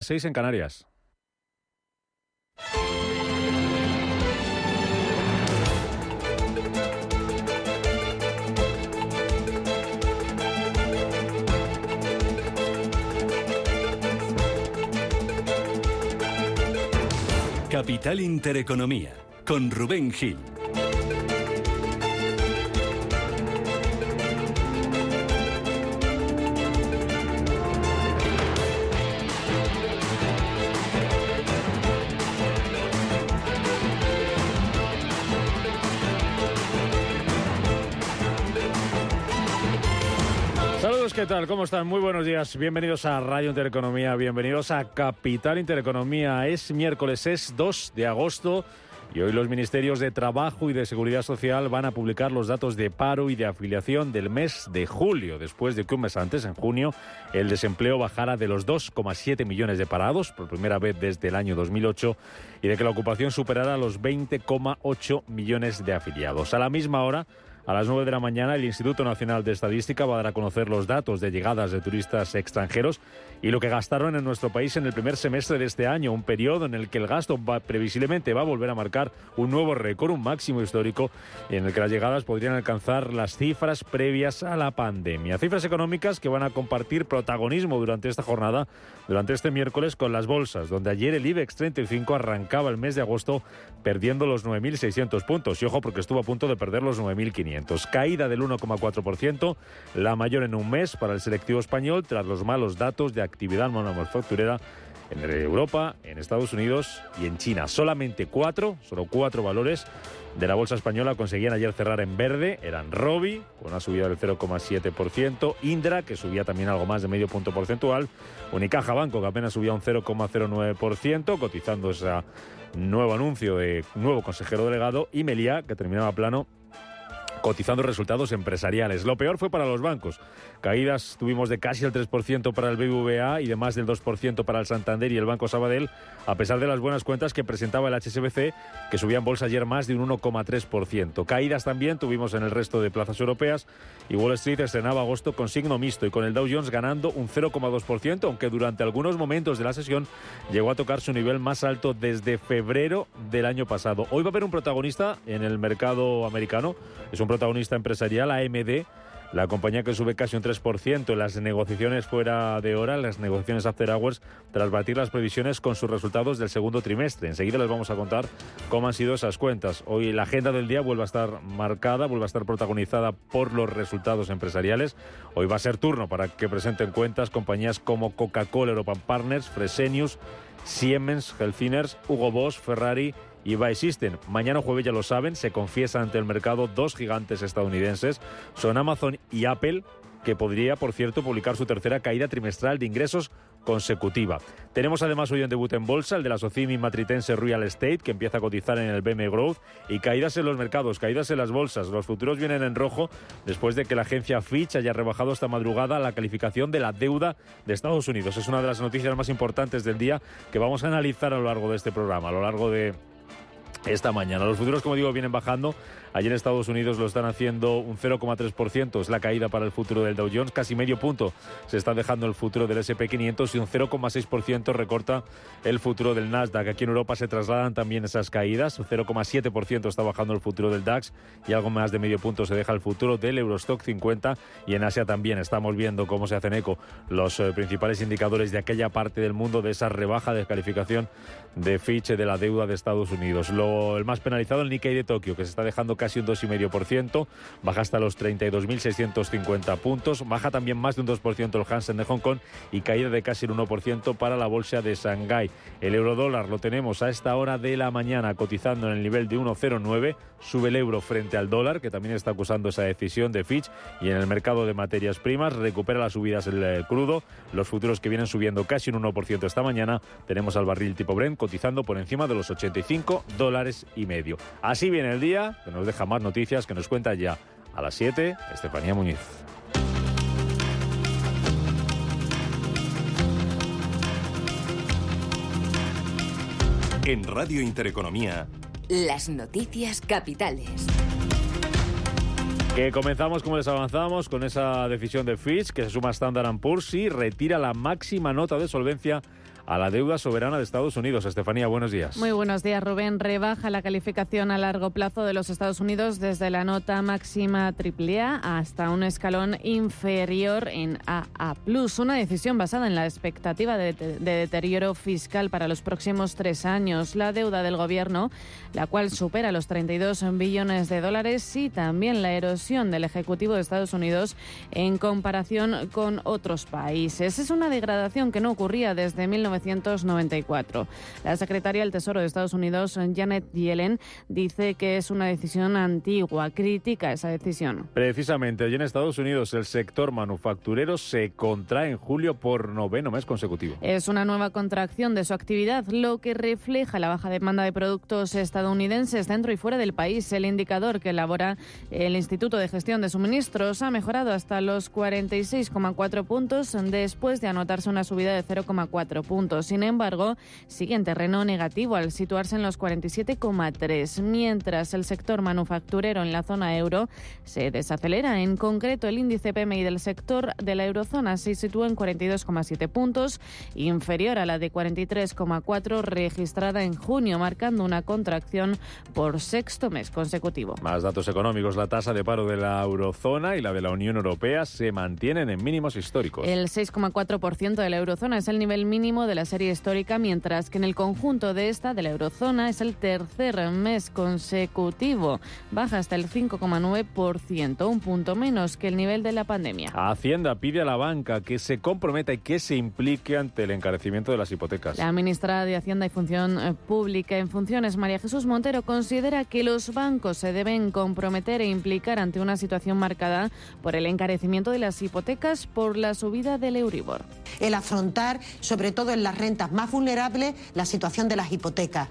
6 en Canarias. Capital Intereconomía, con Rubén Gil. Saludos, ¿qué tal? ¿Cómo están? Muy buenos días. Bienvenidos a Radio Intereconomía, bienvenidos a Capital Intereconomía. Es miércoles, es 2 de agosto y hoy los Ministerios de Trabajo y de Seguridad Social van a publicar los datos de paro y de afiliación del mes de julio, después de que un mes antes, en junio, el desempleo bajara de los 2,7 millones de parados, por primera vez desde el año 2008, y de que la ocupación superara los 20,8 millones de afiliados. A la misma hora, a las 9 de la mañana, el Instituto Nacional de Estadística va a dar a conocer los datos de llegadas de turistas extranjeros y lo que gastaron en nuestro país en el primer semestre de este año, un periodo en el que el gasto previsiblemente va a volver a marcar un nuevo récord, un máximo histórico, en el que las llegadas podrían alcanzar las cifras previas a la pandemia. Cifras económicas que van a compartir protagonismo durante esta jornada, durante este miércoles, con las bolsas, donde ayer el IBEX 35 arrancaba el mes de agosto perdiendo los 9.600 puntos. Y ojo, porque estuvo a punto de perder los 9.500. Caída del 1,4%, la mayor en un mes para el selectivo español, tras los malos datos de actividad manufacturera en Europa, en Estados Unidos y en China. Solo cuatro valores de la bolsa española conseguían ayer cerrar en verde. Eran Robi, con una subida del 0,7%, Indra, que subía también algo más de medio punto porcentual, Unicaja Banco, que apenas subía un 0,09%, cotizando ese nuevo anuncio de nuevo consejero delegado, y Meliá, que terminaba plano, cotizando resultados empresariales. Lo peor fue para los bancos. Caídas tuvimos de casi el 3% para el BBVA y de más del 2% para el Santander y el Banco Sabadell, a pesar de las buenas cuentas que presentaba el HSBC, que subía en bolsa ayer más de un 1,3%. Caídas también tuvimos en el resto de plazas europeas y Wall Street estrenaba agosto con signo mixto y con el Dow Jones ganando un 0,2%, aunque durante algunos momentos de la sesión llegó a tocar su nivel más alto desde febrero del año pasado. Hoy va a haber un protagonista en el mercado americano. Es un protagonista empresarial, AMD, la compañía que sube casi un 3% en las negociaciones fuera de hora, las negociaciones after hours, tras batir las previsiones con sus resultados del segundo trimestre. Enseguida les vamos a contar cómo han sido esas cuentas. Hoy la agenda del día vuelve a estar marcada, vuelve a estar protagonizada por los resultados empresariales. Hoy va a ser turno para que presenten cuentas compañías como Coca-Cola European Partners, Fresenius, Siemens Healthineers, Hugo Boss, Ferrari y Biosystems. Mañana jueves, ya lo saben, se confiesa ante el mercado dos gigantes estadounidenses. Son Amazon y Apple, que podría, por cierto, publicar su tercera caída trimestral de ingresos consecutiva. Tenemos además hoy en debut en bolsa el de la Socimi Matritense Real Estate, que empieza a cotizar en el BM Growth, y caídas en los mercados, caídas en las bolsas. Los futuros vienen en rojo después de que la agencia Fitch haya rebajado esta madrugada la calificación de la deuda de Estados Unidos. Es una de las noticias más importantes del día que vamos a analizar a lo largo de este programa, a lo largo de esta mañana. Los futuros, como digo, vienen bajando. Ayer en Estados Unidos lo están haciendo un 0,3%, es la caída para el futuro del Dow Jones, casi medio punto se está dejando el futuro del S&P 500 y un 0,6% recorta el futuro del Nasdaq. Aquí en Europa se trasladan también esas caídas, 0,7% está bajando el futuro del DAX y algo más de medio punto se deja el futuro del Eurostock 50, y en Asia también estamos viendo cómo se hacen eco los principales indicadores de aquella parte del mundo de esa rebaja de calificación de Fitch de la deuda de Estados Unidos. El más penalizado, el Nikkei de Tokio, que se está dejando casi un 2,5%, baja hasta los 32.650 puntos, baja también más de un 2% el Hansen de Hong Kong y caída de casi el 1% para la bolsa de Shanghái. El eurodólar lo tenemos a esta hora de la mañana cotizando en el nivel de 1,09, sube el euro frente al dólar, que también está acusando esa decisión de Fitch, y en el mercado de materias primas recupera las subidas el crudo, los futuros que vienen subiendo casi un 1% esta mañana. Tenemos al barril tipo Brent cotizando por encima de los $85,5. Así viene el día, que nos deja más noticias, que nos cuenta ya a las 7 Estefanía Muñiz. En Radio Intereconomía, las noticias capitales. Que comenzamos, como les avanzamos, con esa decisión de Fitch, que se suma a Standard & Poor's y retira la máxima nota de solvencia a la deuda soberana de Estados Unidos. Estefanía, buenos días. Muy buenos días, Rubén. Rebaja la calificación a largo plazo de los Estados Unidos desde la nota máxima AAA hasta un escalón inferior en AA+. Una decisión basada en la expectativa de deterioro fiscal para los próximos 3 años. La deuda del gobierno, la cual supera los 32 billones de dólares, y también la erosión del Ejecutivo de Estados Unidos en comparación con otros países. Es una degradación que no ocurría desde 1994. La secretaria del Tesoro de Estados Unidos, Janet Yellen, dice que es una decisión antigua. Critica esa decisión. Precisamente, allí en Estados Unidos el sector manufacturero se contrae en julio por 9º mes consecutivo. Es una nueva contracción de su actividad, lo que refleja la baja demanda de productos estadounidenses dentro y fuera del país. El indicador que elabora el Instituto de Gestión de Suministros ha mejorado hasta los 46,4 puntos después de anotarse una subida de 0,4 puntos. Sin embargo, sigue en terreno negativo al situarse en los 47,3, mientras el sector manufacturero en la zona euro se desacelera. En concreto, el índice PMI del sector de la eurozona se sitúa en 42,7 puntos, inferior a la de 43,4 registrada en junio, marcando una contracción por 6º mes consecutivo. Más datos económicos. La tasa de paro de la eurozona y la de la Unión Europea se mantienen en mínimos históricos. El 6,4% de la eurozona es el nivel mínimo de la serie histórica, mientras que en el conjunto de la eurozona, es el tercer mes consecutivo. Baja hasta el 5,9%, un punto menos que el nivel de la pandemia. Hacienda pide a la banca que se comprometa y que se implique ante el encarecimiento de las hipotecas. La ministra de Hacienda y Función Pública en funciones, María Jesús Montero, considera que los bancos se deben comprometer e implicar ante una situación marcada por el encarecimiento de las hipotecas por la subida del Euribor. El afrontar, sobre todo en las rentas más vulnerables, la situación de las hipotecas.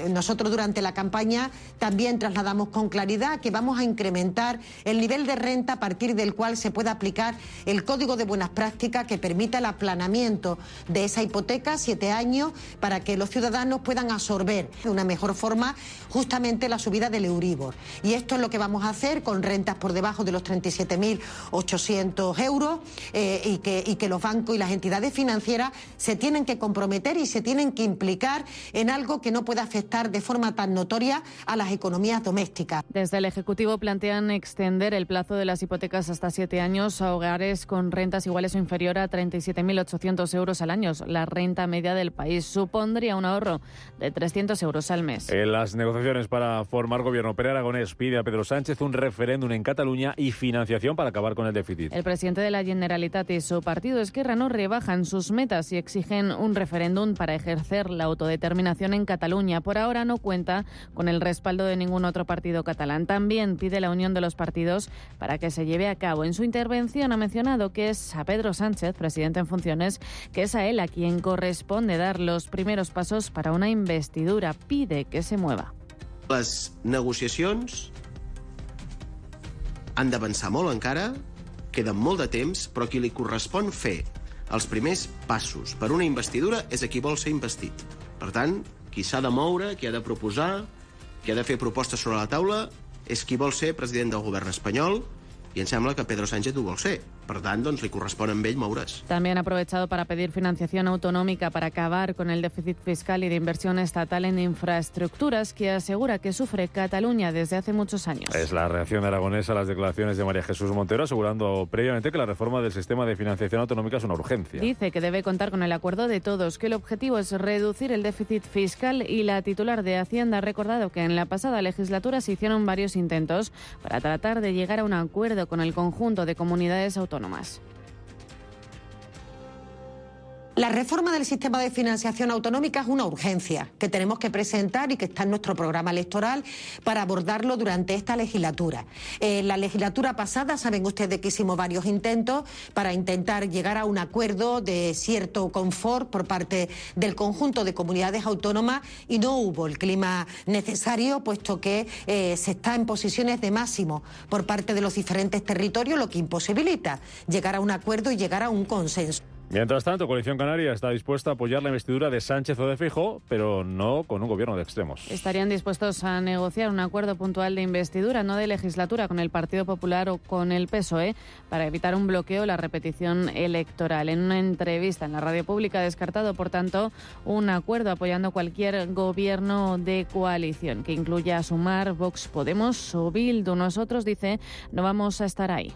Nosotros durante la campaña también trasladamos con claridad que vamos a incrementar el nivel de renta a partir del cual se pueda aplicar el Código de Buenas Prácticas que permita el aplanamiento de esa hipoteca, 7 años, para que los ciudadanos puedan absorber de una mejor forma justamente la subida del Euribor. Y esto es lo que vamos a hacer con rentas por debajo de los 37.800 euros y que los bancos y las entidades financieras se tienen que comprometer y se tienen que implicar en algo que no pueda afectar de forma tan notoria a las economías domésticas. Desde el Ejecutivo plantean extender el plazo de las hipotecas hasta 7 años a hogares con rentas iguales o inferior a 37.800 euros al año. La renta media del país supondría un ahorro de 300 euros al mes. En las negociaciones para formar gobierno, Pere Aragonés pide a Pedro Sánchez un referéndum en Cataluña y financiación para acabar con el déficit. El presidente de la Generalitat y su partido Esquerra no rebajan sus metas y exigen un referéndum para ejercer la autodeterminación en Cataluña. Por ahora no cuenta con el respaldo de ningún otro partido catalán. También pide la unión de los partidos para que se lleve a cabo. En su intervención ha mencionado que es a Pedro Sánchez, presidente en funciones, que es a él a quien corresponde dar los primeros pasos para una investidura. Pide que se mueva. Les negociacions han d'avançar molt encara, queda molt de temps, però qui li correspon fer els primers passos per una investidura és a qui vol ser investit. Per tant, qui s'ha de moure, qui ha de proposar, qui ha de fer propostes sobre la taula, és qui vol ser president del govern espanyol, i em sembla que Pedro Sánchez ho vol ser. Per tant, doncs, li correspon a ell moure's. También ha aprovechado para pedir financiación autonómica para acabar con el déficit fiscal y de inversión estatal en infraestructuras que asegura que sufre Cataluña desde hace muchos años. Es la reacción de Aragonés a las declaraciones de María Jesús Montero, asegurando previamente que la reforma del sistema de financiación autonómica es una urgencia. Dice que debe contar con el acuerdo de todos, que el objetivo es reducir el déficit fiscal, y la titular de Hacienda ha recordado que en la pasada legislatura se hicieron varios intentos para tratar de llegar a un acuerdo con el conjunto de comunidades autónomas. La reforma del sistema de financiación autonómica es una urgencia que tenemos que presentar y que está en nuestro programa electoral para abordarlo durante esta legislatura. La legislatura pasada, saben ustedes que hicimos varios intentos para intentar llegar a un acuerdo de cierto confort por parte del conjunto de comunidades autónomas y no hubo el clima necesario, puesto que se está en posiciones de máximo por parte de los diferentes territorios, lo que imposibilita llegar a un acuerdo y llegar a un consenso. Mientras tanto, Coalición Canaria está dispuesta a apoyar la investidura de Sánchez o de Feijóo, pero no con un gobierno de extremos. Estarían dispuestos a negociar un acuerdo puntual de investidura, no de legislatura, con el Partido Popular o con el PSOE, para evitar un bloqueo o la repetición electoral. En una entrevista en la radio pública ha descartado, por tanto, un acuerdo apoyando cualquier gobierno de coalición, que incluya Sumar, Vox, Podemos o Bildu. Nosotros, dice, no vamos a estar ahí.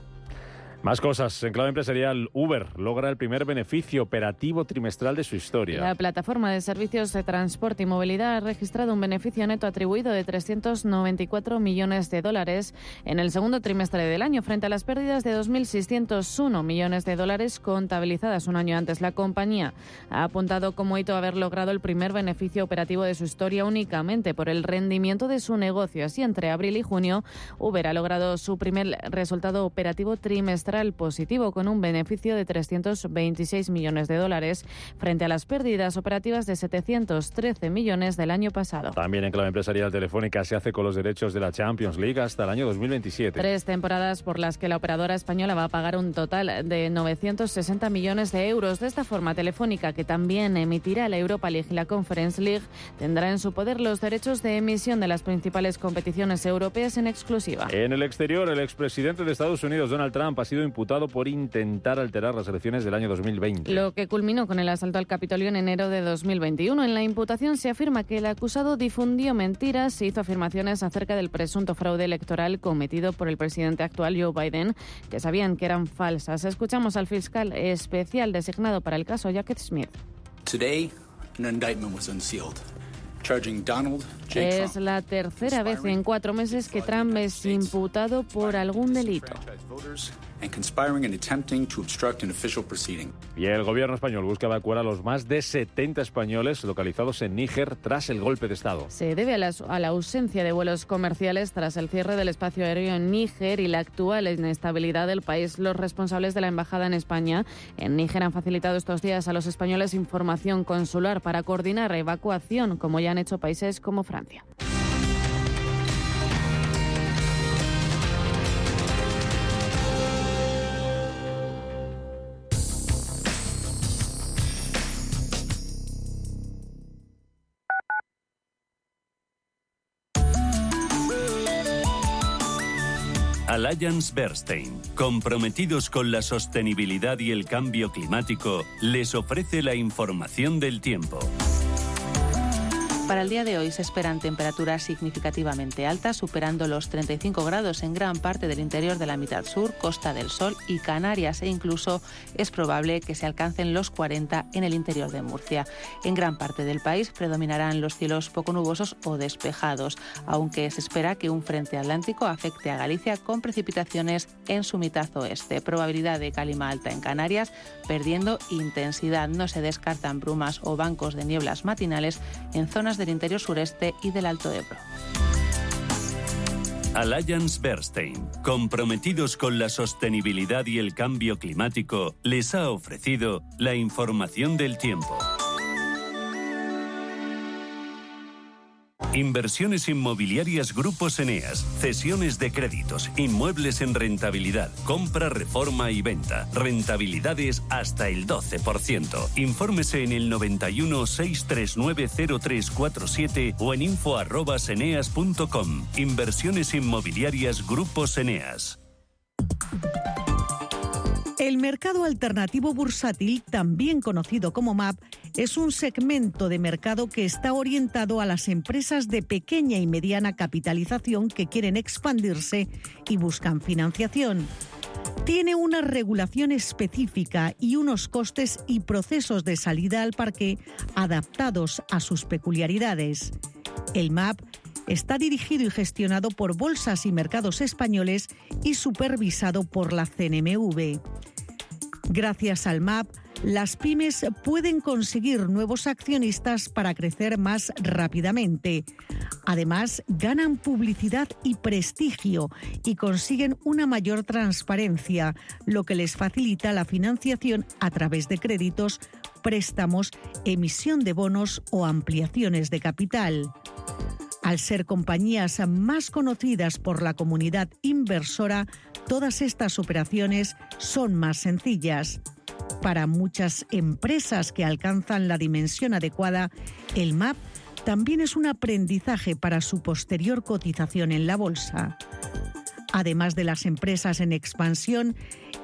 Más cosas. En clave empresarial, Uber logra el primer beneficio operativo trimestral de su historia. La plataforma de servicios de transporte y movilidad ha registrado un beneficio neto atribuido de 394 millones de dólares en el segundo trimestre del año, frente a las pérdidas de 2.601 millones de dólares contabilizadas un año antes. La compañía ha apuntado como hito haber logrado el primer beneficio operativo de su historia únicamente por el rendimiento de su negocio. Así, entre abril y junio, Uber ha logrado su primer resultado operativo trimestral positivo, con un beneficio de 326 millones de dólares frente a las pérdidas operativas de 713 millones del año pasado. También en clave empresarial, Telefónica se hace con los derechos de la Champions League hasta el año 2027. 3 temporadas por las que la operadora española va a pagar un total de 960 millones de euros. De esta forma, Telefónica, que también emitirá la Europa League y la Conference League, tendrá en su poder los derechos de emisión de las principales competiciones europeas en exclusiva. En el exterior, el expresidente de Estados Unidos, Donald Trump, ha sido imputado por intentar alterar las elecciones del año 2020. Lo que culminó con el asalto al Capitolio en enero de 2021. En la imputación se afirma que el acusado difundió mentiras e hizo afirmaciones acerca del presunto fraude electoral cometido por el presidente actual, Joe Biden, que sabían que eran falsas. Escuchamos al fiscal especial designado para el caso, Jacket Smith. Today, an indictment was unsealed. Es la tercera vez en 4 meses que Trump es imputado por algún delito. Y el gobierno español busca evacuar a los más de 70 españoles localizados en Níger tras el golpe de Estado. Se debe a la ausencia de vuelos comerciales tras el cierre del espacio aéreo en Níger y la actual inestabilidad del país. Los responsables de la embajada en España en Níger han facilitado estos días a los españoles información consular para coordinar evacuación, como ya han hecho países como Francia. Allianz Bernstein, comprometidos con la sostenibilidad y el cambio climático, les ofrece la información del tiempo. Para el día de hoy se esperan temperaturas significativamente altas, superando los 35 grados en gran parte del interior de la mitad sur, Costa del Sol y Canarias, e incluso es probable que se alcancen los 40 en el interior de Murcia. En gran parte del país predominarán los cielos poco nubosos o despejados, aunque se espera que un frente atlántico afecte a Galicia con precipitaciones en su mitad oeste. Probabilidad de calima alta en Canarias, perdiendo intensidad. No se descartan brumas o bancos de nieblas matinales en zonas del interior sureste y del Alto Ebro. Allianz Bernstein, comprometidos con la sostenibilidad y el cambio climático, les ha ofrecido la información del tiempo. Inversiones inmobiliarias Grupos Eneas, cesiones de créditos, inmuebles en rentabilidad, compra, reforma y venta. Rentabilidades hasta el 12%. Infórmese en el 91 639 0347 o en info@eneas.com. Inversiones inmobiliarias Grupos Eneas. El mercado alternativo bursátil, también conocido como MAP, es un segmento de mercado que está orientado a las empresas de pequeña y mediana capitalización que quieren expandirse y buscan financiación. Tiene una regulación específica y unos costes y procesos de salida al parque adaptados a sus peculiaridades. El MAP está dirigido y gestionado por Bolsas y Mercados Españoles y supervisado por la CNMV. Gracias al MAP, las pymes pueden conseguir nuevos accionistas para crecer más rápidamente. Además, ganan publicidad y prestigio y consiguen una mayor transparencia, lo que les facilita la financiación a través de créditos, préstamos, emisión de bonos o ampliaciones de capital. Al ser compañías más conocidas por la comunidad inversora, todas estas operaciones son más sencillas. Para muchas empresas que alcanzan la dimensión adecuada, el MAP también es un aprendizaje para su posterior cotización en la bolsa. Además de las empresas en expansión,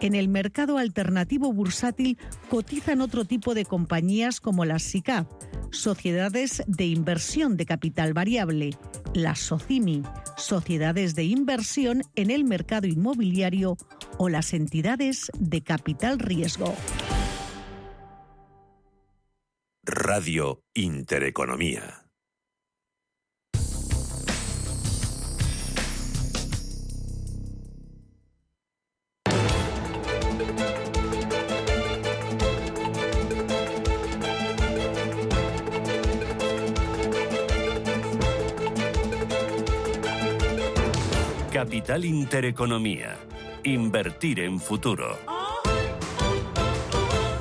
en el mercado alternativo bursátil cotizan otro tipo de compañías como las SICAV, sociedades de inversión de capital variable, las SOCIMI, sociedades de inversión en el mercado inmobiliario o las entidades de capital riesgo. Radio Intereconomía. Capital Intereconomía. Invertir en futuro.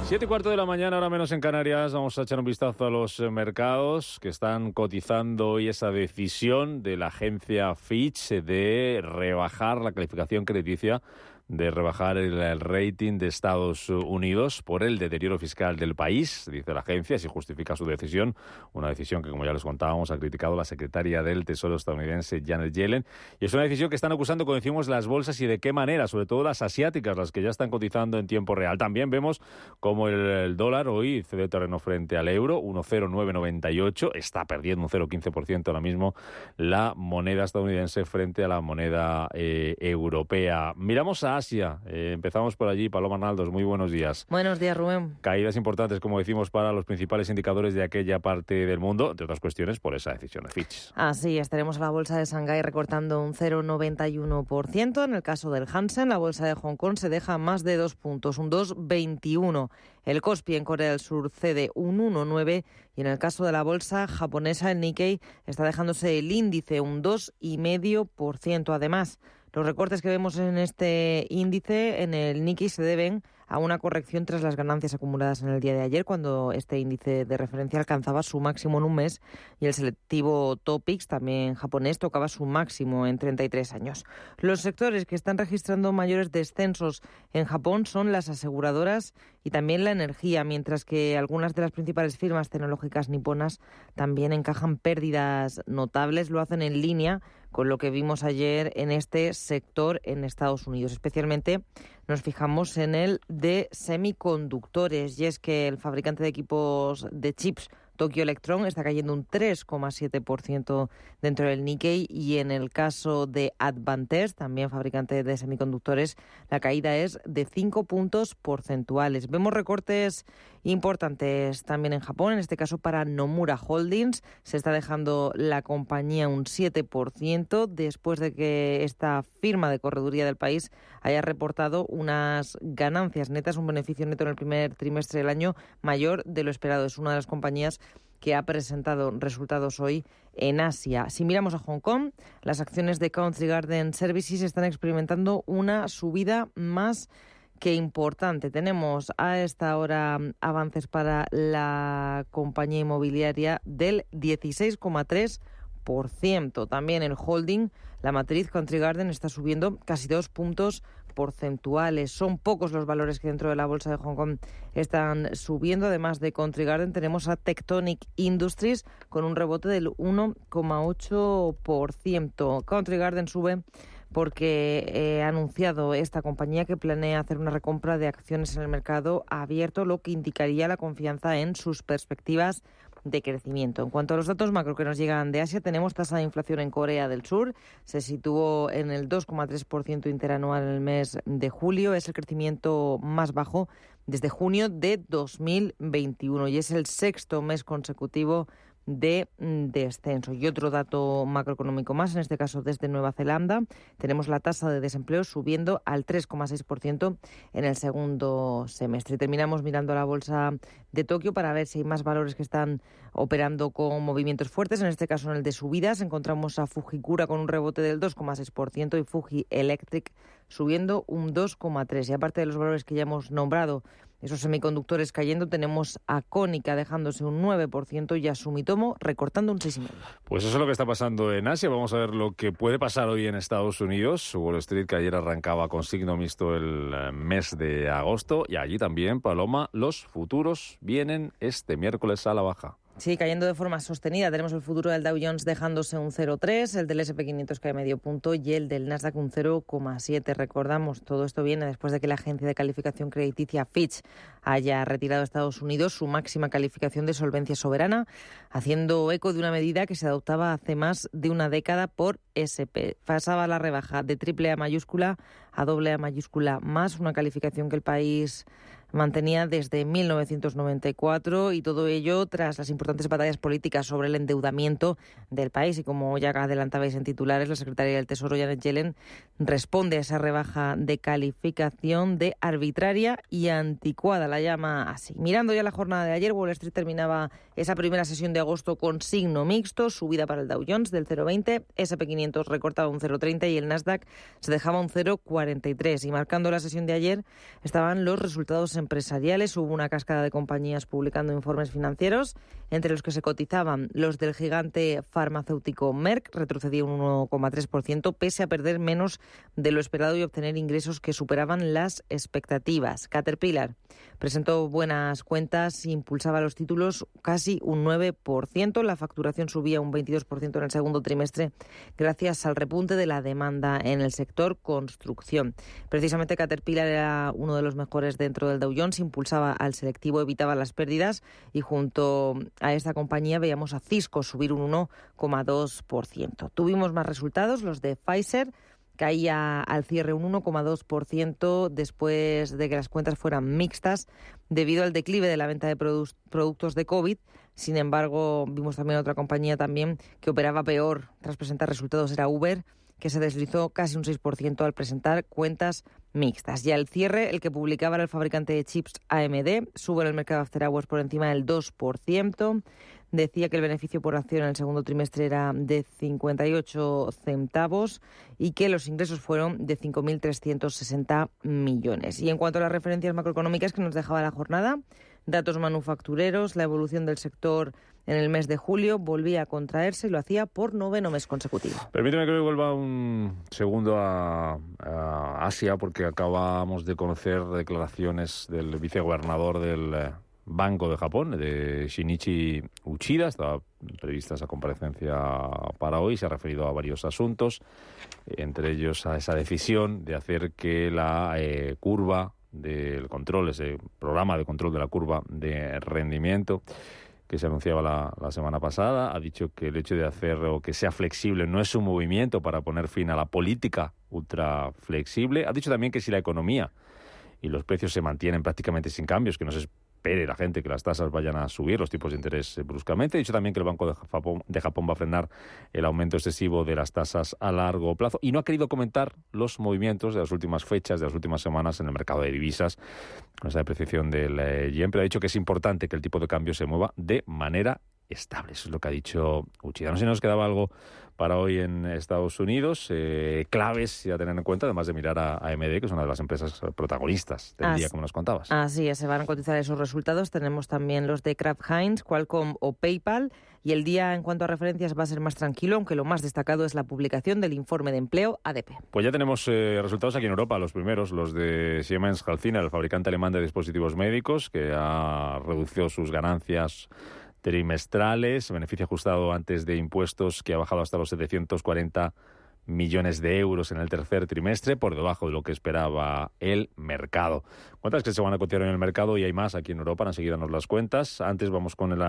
7:15 de la mañana, ahora menos en Canarias. Vamos a echar un vistazo a los mercados que están cotizando hoy esa decisión de la agencia Fitch de rebajar la calificación crediticia, de rebajar el rating de Estados Unidos por el deterioro fiscal del país, dice la agencia, así justifica su decisión. Una decisión que, como ya les contábamos, ha criticado la secretaria del Tesoro estadounidense, Janet Yellen. Y es una decisión que están acusando, como decimos, las bolsas y de qué manera, sobre todo las asiáticas, las que ya están cotizando en tiempo real. También vemos como el dólar hoy cede terreno frente al euro, 1,0998. Está perdiendo un 0,15% ahora mismo la moneda estadounidense frente a la moneda europea. Miramos a Asia. Empezamos por allí. Paloma Arnaldos, muy buenos días. Buenos días, Rubén. Caídas importantes, como decimos, para los principales indicadores de aquella parte del mundo, entre otras cuestiones, por esa decisión de Fitch. Así es, tenemos a la bolsa de Shanghái recortando un 0,91%. En el caso del Hansen, la bolsa de Hong Kong se deja más de 2 puntos, un 2,21%. El Kospi en Corea del Sur cede un 1,9%. Y en el caso de la bolsa japonesa, el Nikkei está dejándose el índice un 2,5%. Además, los recortes que vemos en este índice, en el Nikkei, se deben a una corrección tras las ganancias acumuladas en el día de ayer, cuando este índice de referencia alcanzaba su máximo en un mes y el selectivo Topix, también japonés, tocaba su máximo en 33 años. Los sectores que están registrando mayores descensos en Japón son las aseguradoras y también la energía, mientras que algunas de las principales firmas tecnológicas niponas también encajan pérdidas notables. Lo hacen en línea con lo que vimos ayer en este sector en Estados Unidos. Especialmente nos fijamos en el de semiconductores, y es que el fabricante de equipos de chips Tokyo Electron está cayendo un 3,7% dentro del Nikkei, y en el caso de Advantest, también fabricante de semiconductores, la caída es de 5 puntos porcentuales. Vemos recortes importantes también en Japón, en este caso para Nomura Holdings. Se está dejando la compañía un 7% después de que esta firma de correduría del país haya reportado unas ganancias netas, un beneficio neto en el primer trimestre del año mayor de lo esperado. Es una de las compañías que ha presentado resultados hoy en Asia. Si miramos a Hong Kong, las acciones de Country Garden Services están experimentando una subida más que importante. Tenemos a esta hora avances para la compañía inmobiliaria del 16,3%. También el holding, la matriz Country Garden, está subiendo casi 2 puntos porcentuales. Son pocos los valores que dentro de la bolsa de Hong Kong están subiendo. Además de Country Garden, tenemos a Tectonic Industries con un rebote del 1,8%. Country Garden sube porque ha anunciado esta compañía que planea hacer una recompra de acciones en el mercado abierto, lo que indicaría la confianza en sus perspectivas de crecimiento. En cuanto a los datos macro que nos llegan de Asia, tenemos tasa de inflación en Corea del Sur. Se situó en el 2,3% interanual en el mes de julio. Es el crecimiento más bajo desde junio de 2021 y es el sexto mes consecutivo de descenso. Y otro dato macroeconómico más, en este caso desde Nueva Zelanda, tenemos la tasa de desempleo subiendo al 3,6% en el segundo semestre. Y terminamos mirando la bolsa de Tokio para ver si hay más valores que están operando con movimientos fuertes. En este caso, en el de subidas, encontramos a Fujikura con un rebote del 2,6% y Fuji Electric subiendo un 2,3%. Y aparte de los valores que ya hemos nombrado esos semiconductores cayendo. Tenemos a Konica dejándose un 9% y a Sumitomo recortando un 6,5%. Pues eso es lo que está pasando en Asia. Vamos a ver lo que puede pasar hoy en Estados Unidos. Wall Street, que ayer arrancaba con signo mixto el mes de agosto. Y allí también, Paloma, los futuros vienen este miércoles a la baja. Sí, cayendo de forma sostenida. Tenemos el futuro del Dow Jones dejándose un 0,3, el del S&P 500 cae medio punto y el del Nasdaq un 0,7. Recordamos, todo esto viene después de que la agencia de calificación crediticia Fitch haya retirado a Estados Unidos su máxima calificación de solvencia soberana, haciendo eco de una medida que se adoptaba hace más de una década por SP. Pasaba la rebaja de AAA mayúscula a AA mayúscula más, una calificación que el país mantenía desde 1994, y todo ello tras las importantes batallas políticas sobre el endeudamiento del país. Y como ya adelantabais en titulares, la secretaria del Tesoro, Janet Yellen, responde a esa rebaja de calificación de arbitraria y anticuada, la llama así. Mirando ya la jornada de ayer, Wall Street terminaba esa primera sesión de agosto con signo mixto, subida para el Dow Jones del 0,20, S&P 500 recortaba un 0,30 y el Nasdaq se dejaba un 0,43. Y marcando la sesión de ayer estaban los resultados empresariales. Hubo una cascada de compañías publicando informes financieros, entre los que se cotizaban los del gigante farmacéutico Merck, retrocedía un 1,3%, pese a perder menos de lo esperado y obtener ingresos que superaban las expectativas. Caterpillar presentó buenas cuentas, impulsaba los títulos casi un 9%, la facturación subía un 22% en el segundo trimestre gracias al repunte de la demanda en el sector construcción. Precisamente Caterpillar era uno de los mejores dentro del Dow Jones, impulsaba al selectivo, evitaba las pérdidas, y junto a esta compañía veíamos a Cisco subir un 1,2%. Tuvimos más resultados, los de Pfizer, caía al cierre un 1,2% después de que las cuentas fueran mixtas debido al declive de la venta de productos de COVID. Sin embargo, vimos también otra compañía también que operaba peor tras presentar resultados, era Uber, que se deslizó casi un 6% al presentar cuentas mixtas. Y al cierre, el que publicaba era el fabricante de chips AMD, sube en el mercado after hours por encima del 2%. Decía que el beneficio por acción en el segundo trimestre era de 58 centavos y que los ingresos fueron de 5.360 millones. Y en cuanto a las referencias macroeconómicas que nos dejaba la jornada, datos manufactureros, la evolución del sector en el mes de julio volvía a contraerse y lo hacía por noveno mes consecutivo. Permíteme que me vuelva un segundo a Asia, porque acabamos de conocer declaraciones del vicegobernador del Banco de Japón, de Shinichi Uchida. Estaba prevista esa comparecencia para hoy. Se ha referido a varios asuntos, entre ellos a esa decisión de hacer que la curva del control, ese programa de control de la curva de rendimiento que se anunciaba la semana pasada. Ha dicho que el hecho de hacerlo que sea flexible no es un movimiento para poner fin a la política ultra flexible. Ha dicho también que si la economía y los precios se mantienen prácticamente sin cambios, que no se espere la gente que las tasas vayan a subir, los tipos de interés bruscamente. Ha dicho también que el Banco de Japón va a frenar el aumento excesivo de las tasas a largo plazo, y no ha querido comentar los movimientos de las últimas fechas, de las últimas semanas en el mercado de divisas, con esa depreciación del yen, pero ha dicho que es importante que el tipo de cambio se mueva de manera estable. Eso es lo que ha dicho Uchida. No sé si nos quedaba algo para hoy en Estados Unidos, claves a tener en cuenta, además de mirar a AMD, que es una de las empresas protagonistas del día, como nos contabas. Así es, se van a cotizar esos resultados. Tenemos también los de Kraft Heinz, Qualcomm o PayPal, y el día en cuanto a referencias va a ser más tranquilo, aunque lo más destacado es la publicación del informe de empleo ADP. Pues ya tenemos resultados aquí en Europa, los primeros, los de Siemens Healthineers, el fabricante alemán de dispositivos médicos, que ha reducido sus ganancias trimestrales, beneficio ajustado antes de impuestos, que ha bajado hasta los 740 millones de euros en el tercer trimestre, por debajo de lo que esperaba el mercado. Cuentas que se van a cotizar en el mercado, y hay más aquí en Europa. Enseguida nos las cuentas. Antes vamos con el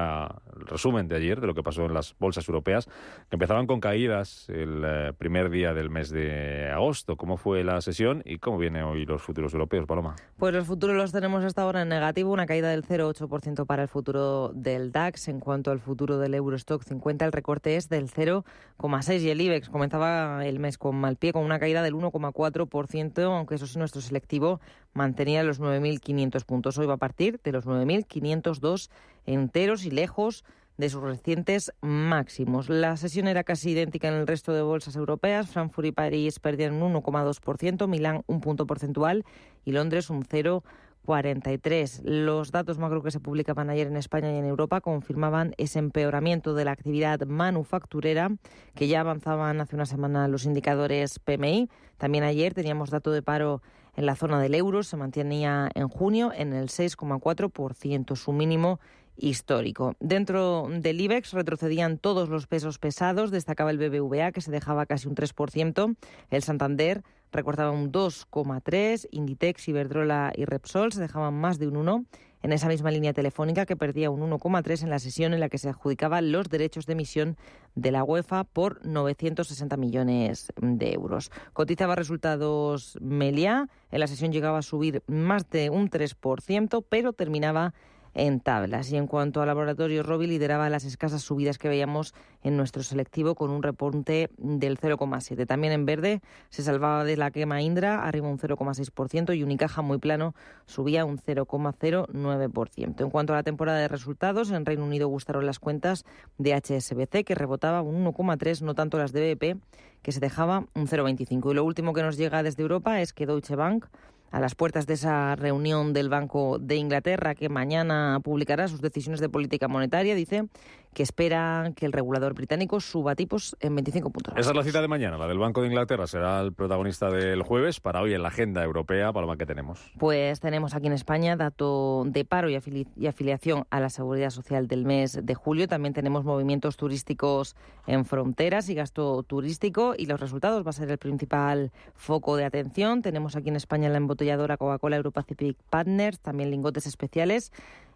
resumen de ayer de lo que pasó en las bolsas europeas, que empezaban con caídas el primer día del mes de agosto. ¿Cómo fue la sesión y cómo vienen hoy los futuros europeos, Paloma? Pues los futuros los tenemos hasta ahora en negativo, una caída del 0,8% para el futuro del DAX. En cuanto al futuro del Eurostock 50, el recorte es del 0,6%, y el IBEX comenzaba el mes con mal pie, con una caída del 1,4%, aunque eso sí, nuestro selectivo mantenía los 9.500 puntos. Hoy va a partir de los 9.502 enteros y lejos de sus recientes máximos. La sesión era casi idéntica en el resto de bolsas europeas. Frankfurt y París perdían un 1,2%, Milán un punto porcentual y Londres un 0,4%. 43. Los datos macro que se publicaban ayer en España y en Europa confirmaban ese empeoramiento de la actividad manufacturera que ya avanzaban hace una semana los indicadores PMI. También ayer teníamos dato de paro en la zona del euro, se mantenía en junio en el 6,4%, su mínimo histórico. Dentro del IBEX retrocedían todos los pesos pesados, destacaba el BBVA que se dejaba casi un 3%, el Santander recortaba un 2,3%, Inditex, Iberdrola y Repsol se dejaban más de un 1%, en esa misma línea Telefónica que perdía un 1,3% en la sesión en la que se adjudicaban los derechos de emisión de la UEFA por 960 millones de euros. Cotizaba resultados Meliá, en la sesión llegaba a subir más de un 3%, pero terminaba en tablas. Y en cuanto al laboratorio Rovi, lideraba las escasas subidas que veíamos en nuestro selectivo con un repunte del 0,7%. También en verde se salvaba de la quema Indra, arriba un 0,6%, y Unicaja muy plano subía un 0,09%. En cuanto a la temporada de resultados, en Reino Unido gustaron las cuentas de HSBC, que rebotaba un 1,3%, no tanto las de BP, que se dejaba un 0,25%. Y lo último que nos llega desde Europa es que Deutsche Bank, a las puertas de esa reunión del Banco de Inglaterra, que mañana publicará sus decisiones de política monetaria, dice que espera que el regulador británico suba tipos en 25 puntos. Esa es la cita de mañana, la del Banco de Inglaterra. Será el protagonista del jueves. Para hoy en la agenda europea, Paloma, ¿qué tenemos? Pues tenemos aquí en España dato de paro y afiliación a la Seguridad Social del mes de julio. También tenemos movimientos turísticos en fronteras y gasto turístico, y los resultados va a ser el principal foco de atención. Tenemos aquí en España la embotelladora Coca-Cola Europacific Partners, también lingotes especiales.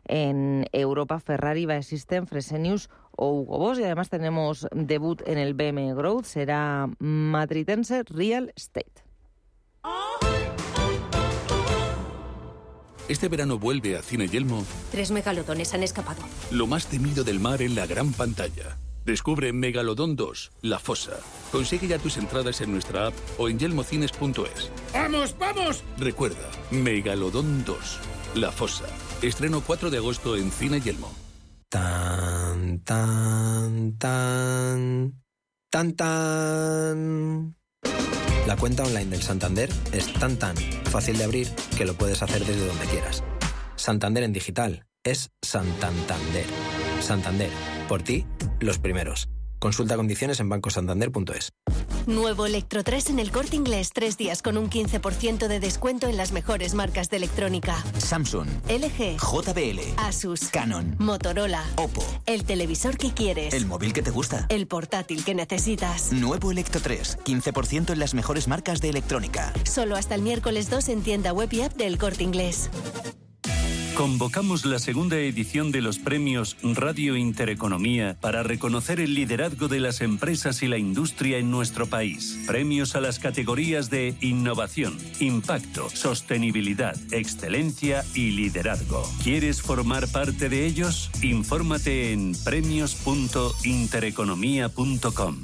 En Europa, Ferrari, Biosystems, Fresenius o Hugo Boss. Y además tenemos debut en el BM Growth, será madridense Real Estate. Este verano vuelve a Cine Yelmo 3 megalodones han escapado. lo más temido del mar en la gran pantalla. Descubre Megalodón 2, La Fosa. Consigue ya tus entradas en nuestra app o en yelmocines.es. ¡Vamos, vamos! Recuerda, Megalodón 2, La Fosa. Estreno 4 de agosto en Cine Yelmo. Tan, tan, tan, tan, tan. La cuenta online del Santander es tan fácil de abrir que lo puedes hacer desde donde quieras. Santander en digital es Santander. Santander, por ti, los primeros. Consulta condiciones en bancosantander.es. Nuevo Electro 3 en El Corte Inglés. 3 días con un 15% de descuento en las mejores marcas de electrónica. Samsung, LG, JBL, Asus, Canon, Motorola, Oppo. El televisor que quieres. El móvil que te gusta. El portátil que necesitas. Nuevo Electro 3. 15% en las mejores marcas de electrónica. Solo hasta el miércoles 2 en tienda web y app de El Corte Inglés. Convocamos la segunda edición de los premios Radio Intereconomía para reconocer el liderazgo de las empresas y la industria en nuestro país. Premios a las categorías de innovación, impacto, sostenibilidad, excelencia y liderazgo. ¿Quieres formar parte de ellos? Infórmate en premios.intereconomía.com.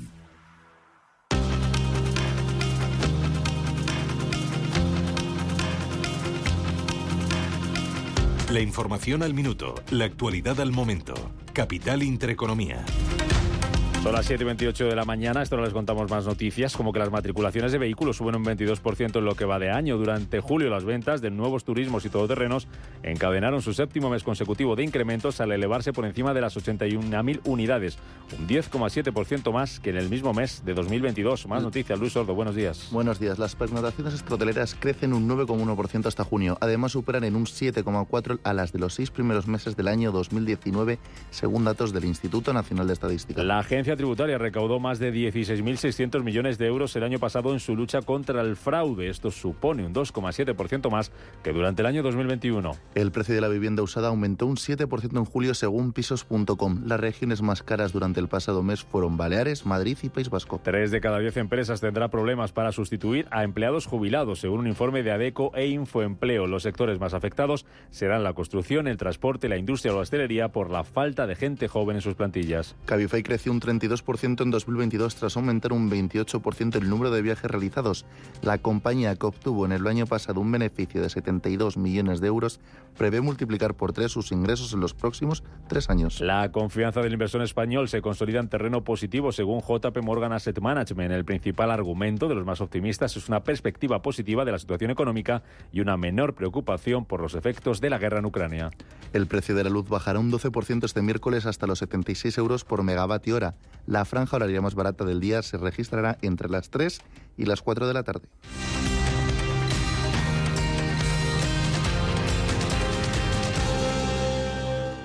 La información al minuto, la actualidad al momento. Capital Intereconomía. Son las 7:28 de la mañana, esto no les contamos más noticias, como que las matriculaciones de vehículos suben un 22% en lo que va de año. Durante julio las ventas de nuevos turismos y todoterrenos encadenaron su séptimo mes consecutivo de incrementos al elevarse por encima de las 81.000 unidades, un 10,7% más que en el mismo mes de 2022. Más noticias, Luis Sordo, buenos días. Buenos días. Las pernoctaciones hoteleras crecen un 9,1% hasta junio. Además superan en un 7,4% a las de los 6 primeros meses del año 2019, según datos del Instituto Nacional de Estadística. La agencia tributaria recaudó más de 16.600 millones de euros el año pasado en su lucha contra el fraude. Esto supone un 2,7% más que durante el año 2021. El precio de la vivienda usada aumentó un 7% en julio según pisos.com. Las regiones más caras durante el pasado mes fueron Baleares, Madrid y País Vasco. 3 de cada 10 empresas tendrá problemas para sustituir a empleados jubilados, según un informe de ADECO e Infoempleo. Los sectores más afectados serán la construcción, el transporte, la industria o la hostelería por la falta de gente joven en sus plantillas. Cabify creció un 30% 22% en 2022 tras aumentar un 28% el número de viajes realizados. La compañía, que obtuvo en el año pasado un beneficio de 72 millones de euros, prevé multiplicar por 3 sus ingresos en los próximos 3 años. La confianza del inversor español se consolida en terreno positivo según JP Morgan Asset Management. El principal argumento de los más optimistas es una perspectiva positiva de la situación económica y una menor preocupación por los efectos de la guerra en Ucrania. El precio de la luz bajará un 12% este miércoles hasta los 76 euros por megavatio hora. La franja horaria más barata del día se registrará entre las 3 y las 4 de la tarde.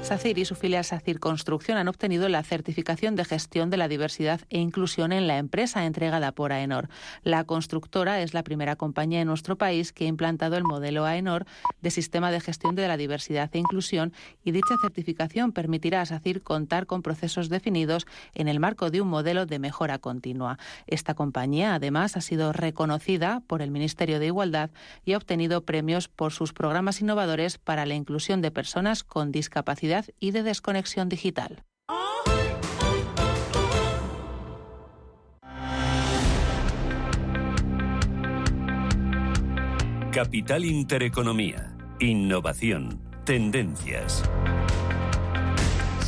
SACIR y su filial SACIR Construcción han obtenido la certificación de gestión de la diversidad e inclusión en la empresa entregada por AENOR. La constructora es la primera compañía en nuestro país que ha implantado el modelo AENOR de sistema de gestión de la diversidad e inclusión, y dicha certificación permitirá a SACIR contar con procesos definidos en el marco de un modelo de mejora continua. Esta compañía, además, ha sido reconocida por el Ministerio de Igualdad y ha obtenido premios por sus programas innovadores para la inclusión de personas con discapacidad y de desconexión digital. Capital Intereconomía. Innovación. Tendencias.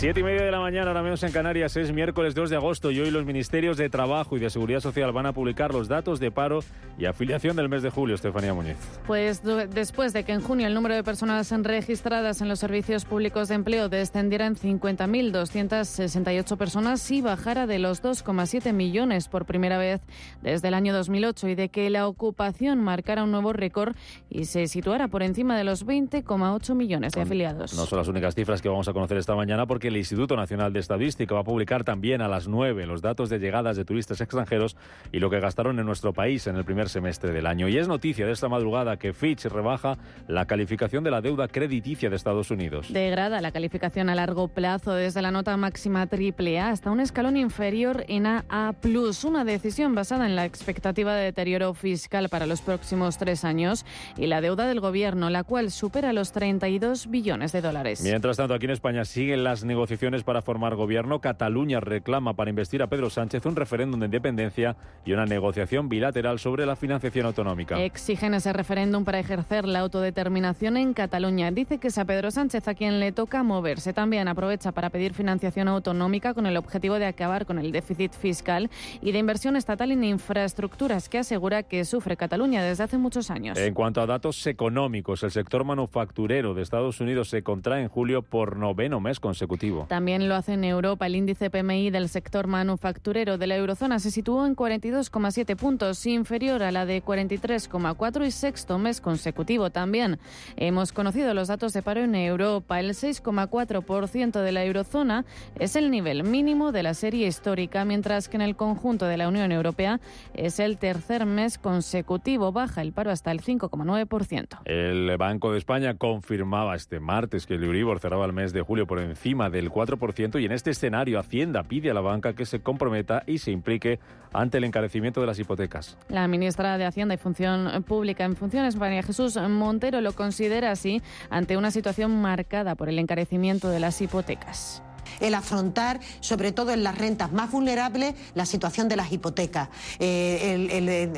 7:30 de la mañana, ahora menos en Canarias. Es miércoles 2 de agosto y hoy los Ministerios de Trabajo y de Seguridad Social van a publicar los datos de paro y afiliación del mes de julio. Estefanía Muñiz. Pues después de que en junio el número de personas registradas en los servicios públicos de empleo descendiera en 50.268 personas y bajara de los 2,7 millones por primera vez desde el año 2008, y de que la ocupación marcara un nuevo récord y se situara por encima de los 20,8 millones de afiliados. No son las únicas cifras que vamos a conocer esta mañana, porque el Instituto Nacional de Estadística va a publicar también a las 9 los datos de llegadas de turistas extranjeros y lo que gastaron en nuestro país en el primer semestre del año. Y es noticia de esta madrugada que Fitch rebaja la calificación de la deuda crediticia de Estados Unidos. Degrada la calificación a largo plazo desde la nota máxima AAA hasta un escalón inferior en AA+, una decisión basada en la expectativa de deterioro fiscal para los próximos 3 años y la deuda del gobierno, la cual supera los 32 billones de dólares. Mientras tanto, aquí en España siguen las negociaciones para formar gobierno. Cataluña reclama para investir a Pedro Sánchez, un referéndum de independencia y una negociación bilateral sobre la financiación autonómica. Exigen ese referéndum para ejercer la autodeterminación en Cataluña. Dice que es a Pedro Sánchez a quien le toca moverse. También aprovecha para pedir financiación autonómica con el objetivo de acabar con el déficit fiscal y de inversión estatal en infraestructuras, que asegura que sufre Cataluña desde hace muchos años. En cuanto a datos económicos, el sector manufacturero de Estados Unidos se contrae en julio por 9º mes consecutivo. También lo hace en Europa. El índice PMI del sector manufacturero de la eurozona se situó en 42,7 puntos, inferior a la de 43,4 y sexto mes consecutivo. También hemos conocido los datos de paro en Europa. El 6,4% de la eurozona es el nivel mínimo de la serie histórica, mientras que en el conjunto de la Unión Europea es el tercer mes consecutivo. Baja el paro hasta el 5,9%. El Banco de España confirmaba este martes que el Euribor cerraba el mes de julio por encima del 4%, y en este escenario Hacienda pide a la banca que se comprometa y se implique ante el encarecimiento de las hipotecas. La ministra de Hacienda y Función Pública en funciones, María Jesús Montero, lo considera así ante una situación marcada por el encarecimiento de las hipotecas. El afrontar, sobre todo en las rentas más vulnerables, la situación de las hipotecas.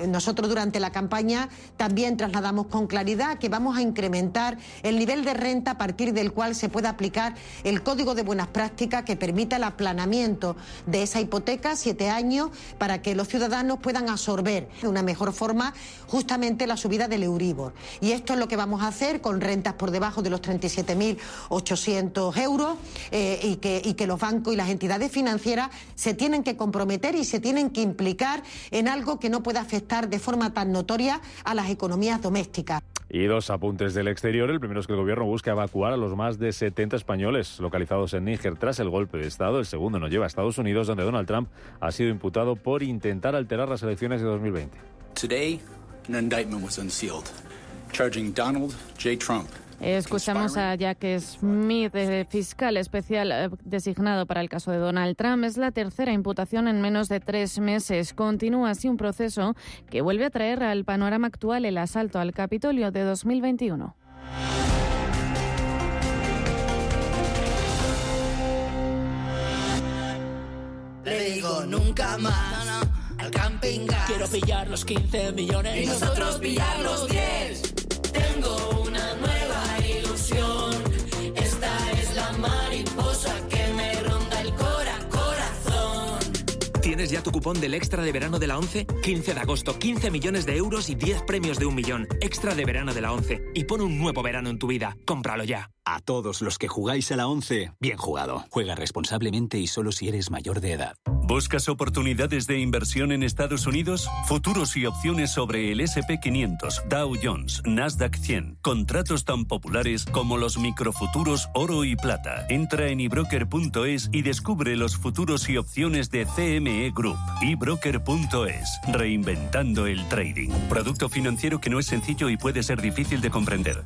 Nosotros durante la campaña también trasladamos con claridad que vamos a incrementar el nivel de renta a partir del cual se pueda aplicar el Código de Buenas Prácticas que permita el aplanamiento de esa hipoteca, 7 años, para que los ciudadanos puedan absorber de una mejor forma justamente la subida del Euribor. Y esto es lo que vamos a hacer con rentas por debajo de los 37.800 euros y que los bancos y las entidades financieras se tienen que comprometer y se tienen que implicar en algo que no pueda afectar de forma tan notoria a las economías domésticas. Y 2 apuntes del exterior. El primero es que el gobierno busca evacuar a los más de 70 españoles localizados en Níger tras el golpe de Estado. El segundo nos lleva a Estados Unidos, donde Donald Trump ha sido imputado por intentar alterar las elecciones de 2020. Today, an indictment was unsealed, charging Donald J. Trump. Escuchamos a Jack Smith, fiscal especial designado para el caso de Donald Trump. Es la tercera imputación en menos de 3 meses. Continúa así un proceso que vuelve a traer al panorama actual el asalto al Capitolio de 2021. Le digo nunca más al camping gas. Quiero pillar los 15 millones y nosotros pillar los 10. Tengo una nueva ilusión. Esta es la mariposa que me ronda el corazón. ¿Tienes ya tu cupón del Extra de Verano de la 11? 15 de agosto, 15 millones de euros y 10 premios de 1 millón. Extra de Verano de la 11. Y pon un nuevo verano en tu vida. Cómpralo ya. A todos los que jugáis a la 11, bien jugado. Juega responsablemente y solo si eres mayor de edad. ¿Buscas oportunidades de inversión en Estados Unidos? Futuros y opciones sobre el S&P 500, Dow Jones, Nasdaq 100. Contratos tan populares como los microfuturos oro y plata. Entra en ebroker.es y descubre los futuros y opciones de CME Group. ebroker.es. Reinventando el trading. Producto financiero que no es sencillo y puede ser difícil de comprender.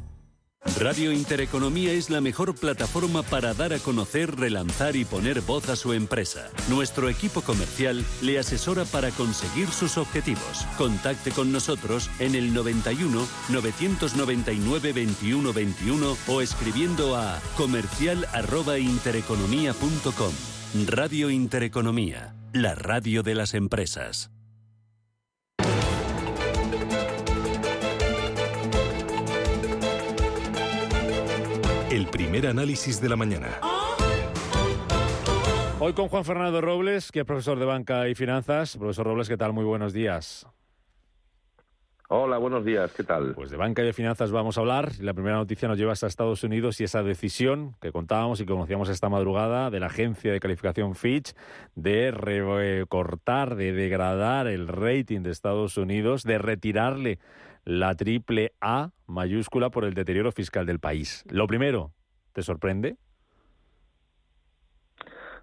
Radio Intereconomía es la mejor plataforma para dar a conocer, relanzar y poner voz a su empresa. Nuestro equipo comercial le asesora para conseguir sus objetivos. Contacte con nosotros en el 91 999 21 21 o escribiendo a comercial@intereconomia.com. Radio Intereconomía, la radio de las empresas. El primer análisis de la mañana. Hoy con Juan Fernando Robles, que es profesor de Banca y Finanzas. Profesor Robles, ¿qué tal? Muy buenos días. Hola, buenos días, ¿qué tal? Pues de Banca y de Finanzas vamos a hablar. La primera noticia nos lleva hasta Estados Unidos y esa decisión que contábamos y conocíamos esta madrugada de la agencia de calificación Fitch de recortar, de degradar el rating de Estados Unidos, de retirarle la triple A mayúscula por el deterioro fiscal del país. Lo primero, ¿te sorprende?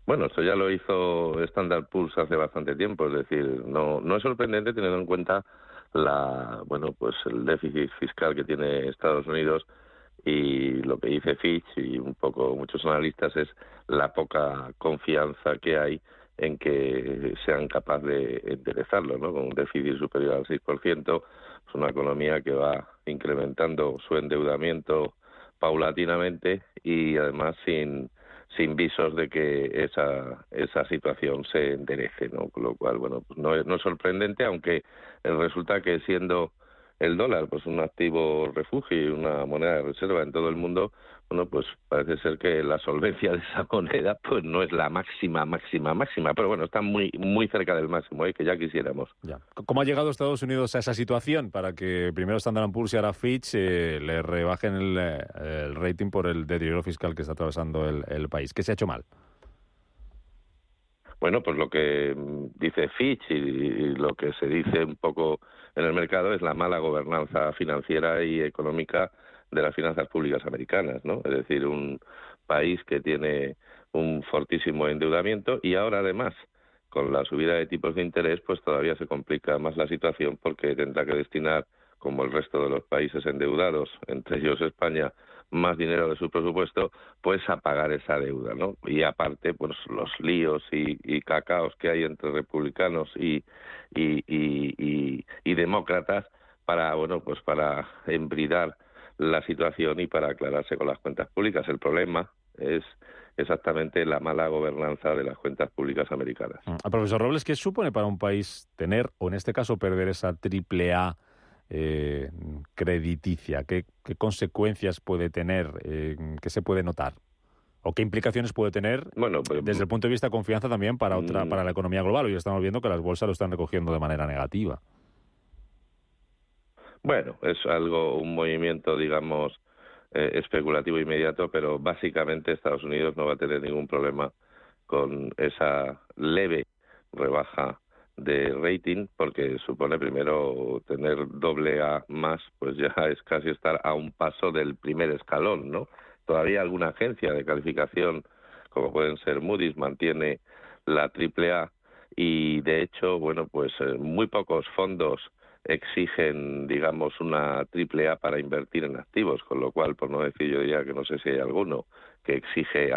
Bueno, esto ya lo hizo Standard Poor's hace bastante tiempo, es decir, no es sorprendente teniendo en cuenta el déficit fiscal que tiene Estados Unidos, y lo que dice Fitch y un poco muchos analistas es la poca confianza que hay en que sean capaces de enderezarlo, ¿no? Con un déficit superior al 6%, es una economía que va incrementando su endeudamiento paulatinamente y además sin visos de que esa situación se enderece, ¿no? Con lo cual, bueno, pues no es sorprendente, aunque resulta que siendo el dólar pues un activo refugio y una moneda de reserva en todo el mundo, bueno, pues parece ser que la solvencia de esa moneda pues no es la máxima, pero bueno, está muy cerca del máximo, que ya quisiéramos. Ya. ¿Cómo ha llegado Estados Unidos a esa situación para que primero Standard & Poor's y ahora Fitch le rebajen el rating por el deterioro fiscal que está atravesando el país? ¿Qué se ha hecho mal? Bueno, pues lo que dice Fitch y lo que se dice un poco en el mercado es la mala gobernanza financiera y económica de las finanzas públicas americanas, ¿no? Es decir, un país que tiene un fortísimo endeudamiento y ahora además con la subida de tipos de interés pues todavía se complica más la situación porque tendrá que destinar, como el resto de los países endeudados, entre ellos España, más dinero de su presupuesto, pues a pagar esa deuda, ¿no? Y aparte, pues los líos y cacaos que hay entre republicanos y demócratas para embridar la situación y para aclararse con las cuentas públicas. El problema es exactamente la mala gobernanza de las cuentas públicas americanas. Profesor Robles, ¿qué supone para un país tener, o en este caso perder, esa triple A crediticia? ¿Qué consecuencias puede tener? ¿Qué se puede notar? ¿O qué implicaciones puede tener desde el punto de vista de confianza también para la economía global? Hoy estamos viendo que las bolsas lo están recogiendo de manera negativa. Bueno, es un movimiento, digamos, especulativo inmediato, pero básicamente Estados Unidos no va a tener ningún problema con esa leve rebaja de rating, porque supone primero tener doble A más, pues ya es casi estar a un paso del primer escalón, ¿no? Todavía alguna agencia de calificación, como pueden ser Moody's, mantiene la triple A y de hecho, bueno, pues muy pocos fondos exigen, digamos, una triple A para invertir en activos, con lo cual, por no decir, yo diría que no sé si hay alguno que exige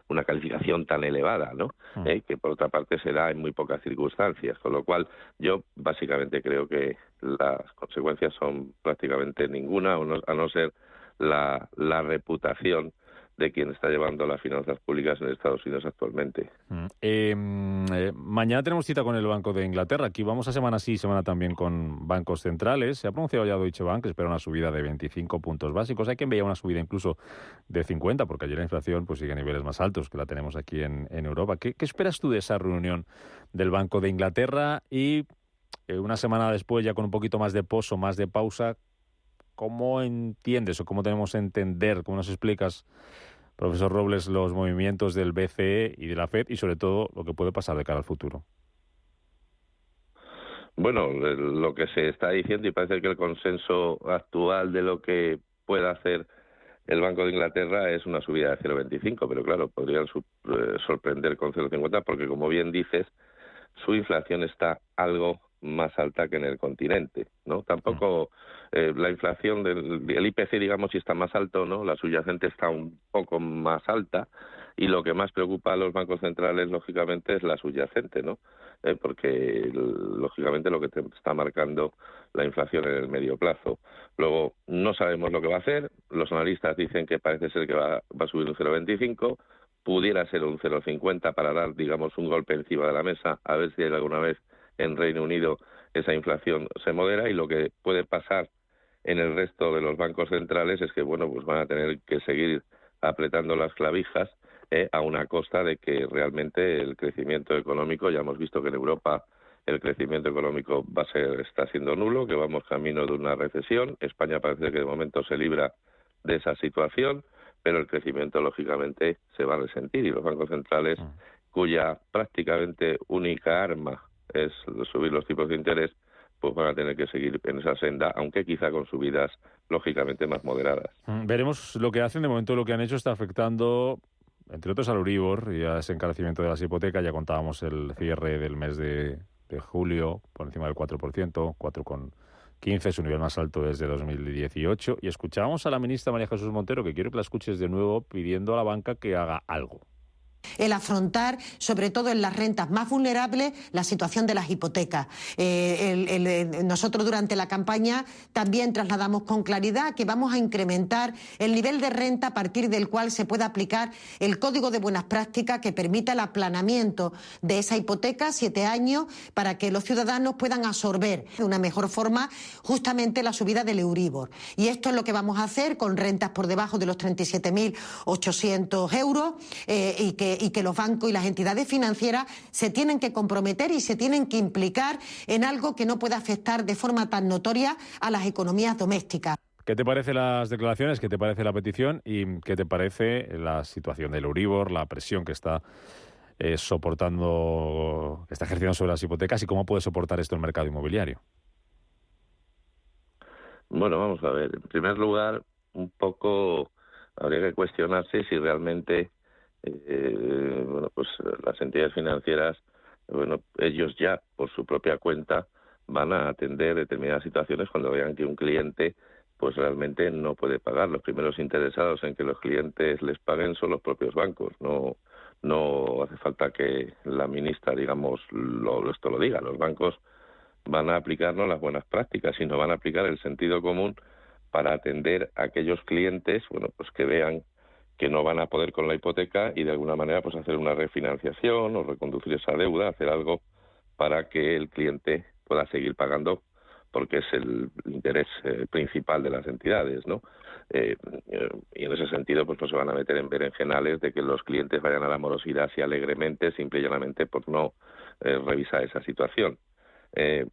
una calificación tan elevada, ¿no? Que por otra parte se da en muy pocas circunstancias, con lo cual yo básicamente creo que las consecuencias son prácticamente ninguna, a no ser la reputación de quien está llevando las finanzas públicas en Estados Unidos actualmente. Mañana tenemos cita con el Banco de Inglaterra. Aquí vamos a semana sí, semana también con bancos centrales. Se ha pronunciado ya Deutsche Bank, que espera una subida de 25 puntos básicos. Hay quien veía una subida incluso de 50, porque ayer la inflación pues sigue a niveles más altos que la tenemos aquí en Europa. ¿Qué esperas tú de esa reunión del Banco de Inglaterra? Y una semana después, ya con un poquito más de poso, más de pausa, ¿cómo entiendes o cómo tenemos que entender, cómo nos explicas, profesor Robles, los movimientos del BCE y de la FED y sobre todo lo que puede pasar de cara al futuro? Bueno, lo que se está diciendo, y parece que el consenso actual de lo que pueda hacer el Banco de Inglaterra es una subida de 0,25, pero claro, podrían sorprender con 0,50 porque, como bien dices, su inflación está algo más alta que en el continente, ¿no? Tampoco la inflación del IPC, digamos, si está más alto, ¿no? La subyacente está un poco más alta, y lo que más preocupa a los bancos centrales, lógicamente, es la subyacente, ¿no? Porque, lógicamente, lo que te está marcando la inflación en el medio plazo. Luego, no sabemos lo que va a hacer. Los analistas dicen que parece ser que va a subir un 0,25, pudiera ser un 0,50 para dar, digamos, un golpe encima de la mesa, a ver si alguna vez en Reino Unido esa inflación se modera, y lo que puede pasar en el resto de los bancos centrales es que, bueno, pues van a tener que seguir apretando las clavijas a una costa de que realmente el crecimiento económico, ya hemos visto que en Europa el crecimiento económico está siendo nulo, que vamos camino de una recesión. España parece que de momento se libra de esa situación, pero el crecimiento lógicamente se va a resentir, y los bancos centrales, cuya prácticamente única arma es subir los tipos de interés, pues van a tener que seguir en esa senda, aunque quizá con subidas lógicamente más moderadas. Veremos lo que hacen. De momento lo que han hecho está afectando, entre otros, al Euribor y a ese encarecimiento de las hipotecas. Ya contábamos el cierre del mes de julio por encima del 4%, 4,15, su nivel más alto desde 2018. Y escuchábamos a la ministra María Jesús Montero, que quiero que la escuches de nuevo, pidiendo a la banca que haga algo. El afrontar, sobre todo en las rentas más vulnerables, la situación de las hipotecas. Nosotros durante la campaña también trasladamos con claridad que vamos a incrementar el nivel de renta a partir del cual se pueda aplicar el Código de Buenas Prácticas que permita el aplanamiento de esa hipoteca, 7 años, para que los ciudadanos puedan absorber de una mejor forma justamente la subida del Euribor. Y esto es lo que vamos a hacer con rentas por debajo de los 37.800 euros y que los bancos y las entidades financieras se tienen que comprometer y se tienen que implicar en algo que no pueda afectar de forma tan notoria a las economías domésticas. ¿Qué te parecen las declaraciones? ¿Qué te parece la petición? ¿Y qué te parece la situación del Euribor, la presión que está soportando, que está ejerciendo sobre las hipotecas, y cómo puede soportar esto el mercado inmobiliario? Bueno, vamos a ver. En primer lugar, un poco habría que cuestionarse si realmente pues las entidades financieras, ellos ya por su propia cuenta van a atender determinadas situaciones cuando vean que un cliente pues realmente no puede pagar. Los primeros interesados en que los clientes les paguen son los propios bancos. No hace falta que la ministra, digamos, esto lo diga. Los bancos van a aplicar no las buenas prácticas, sino van a aplicar el sentido común para atender a aquellos clientes, pues que vean que no van a poder con la hipoteca, y de alguna manera pues hacer una refinanciación o reconducir esa deuda, hacer algo para que el cliente pueda seguir pagando, porque es el interés principal de las entidades, ¿no? Y en ese sentido pues no se van a meter en berenjenales de que los clientes vayan a la morosidad así alegremente, simple y llanamente por no revisar esa situación. ¿Qué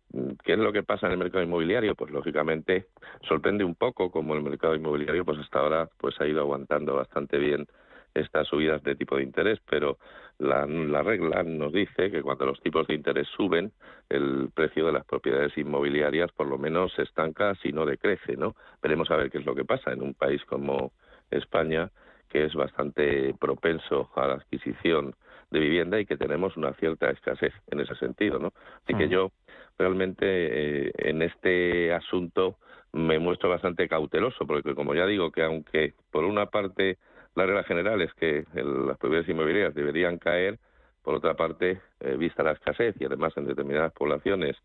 es lo que pasa en el mercado inmobiliario? Pues lógicamente sorprende un poco como el mercado inmobiliario pues hasta ahora pues ha ido aguantando bastante bien estas subidas de tipo de interés, pero la regla nos dice que cuando los tipos de interés suben, el precio de las propiedades inmobiliarias por lo menos se estanca, si no decrece, ¿no? Veremos a ver qué es lo que pasa en un país como España, que es bastante propenso a la adquisición de vivienda y que tenemos una cierta escasez en ese sentido, ¿no? Así que yo realmente en este asunto me muestro bastante cauteloso, porque como ya digo que aunque por una parte la regla general es que las propiedades inmobiliarias deberían caer, por otra parte, vista la escasez y además en determinadas poblaciones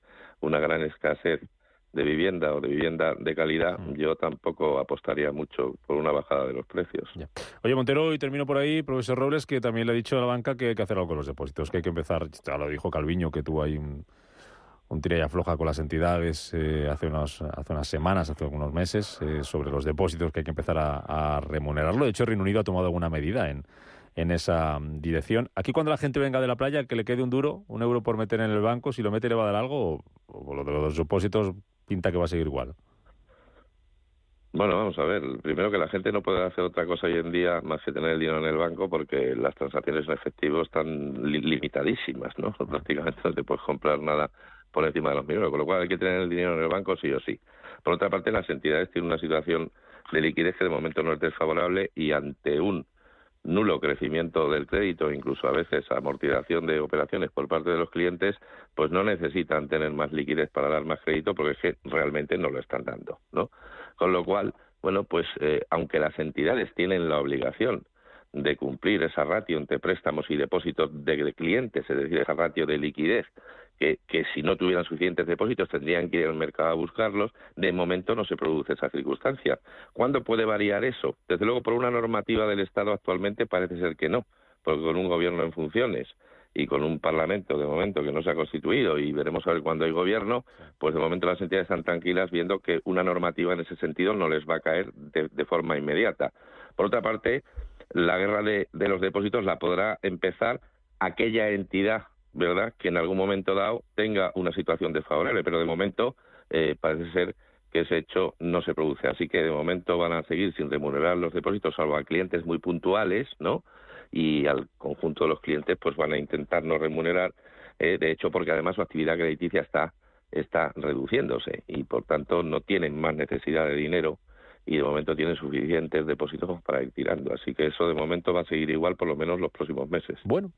una gran escasez de vivienda o de vivienda de calidad, yo tampoco apostaría mucho por una bajada de los precios. Ya. Oye, Montero, y termino por ahí, profesor Robles, que también le ha dicho a la banca que hay que hacer algo con los depósitos, que hay que empezar, ya lo dijo Calviño, que tuvo ahí un tira y afloja con las entidades hace unas semanas, hace algunos meses, sobre los depósitos, que hay que empezar a remunerarlo. De hecho, Reino Unido ha tomado alguna medida en esa dirección. Aquí, cuando la gente venga de la playa, que le quede un euro por meter en el banco, si lo mete le va a dar algo, o lo de los depósitos pinta que va a seguir igual. Bueno, vamos a ver. Primero, que la gente no puede hacer otra cosa hoy en día más que tener el dinero en el banco, porque las transacciones en efectivo están limitadísimas, ¿no? Prácticamente no te puedes comprar nada por encima de los 1.000 euros, con lo cual hay que tener el dinero en el banco sí o sí. Por otra parte, las entidades tienen una situación de liquidez que de momento no es desfavorable, y ante un nulo crecimiento del crédito, incluso a veces amortización de operaciones por parte de los clientes, pues no necesitan tener más liquidez para dar más crédito, porque es que realmente no lo están dando, ¿no? Con lo cual, bueno, pues aunque las entidades tienen la obligación de cumplir esa ratio entre préstamos y depósitos de clientes, es decir, esa ratio de liquidez, que si no tuvieran suficientes depósitos tendrían que ir al mercado a buscarlos, de momento no se produce esa circunstancia. ¿Cuándo puede variar eso? Desde luego, por una normativa del Estado actualmente parece ser que no, porque con un gobierno en funciones y con un parlamento de momento que no se ha constituido, y veremos a ver cuándo hay gobierno, pues de momento las entidades están tranquilas viendo que una normativa en ese sentido no les va a caer de forma inmediata. Por otra parte, la guerra de los depósitos la podrá empezar aquella entidad, ¿verdad?, que en algún momento dado tenga una situación desfavorable, pero de momento parece ser que ese hecho no se produce. Así que de momento van a seguir sin remunerar los depósitos, salvo a clientes muy puntuales, ¿no? Y al conjunto de los clientes pues van a intentar no remunerar, de hecho, porque además su actividad crediticia está reduciéndose y por tanto no tienen más necesidad de dinero, y de momento tienen suficientes depósitos para ir tirando. Así que eso de momento va a seguir igual por lo menos los próximos meses. Bueno,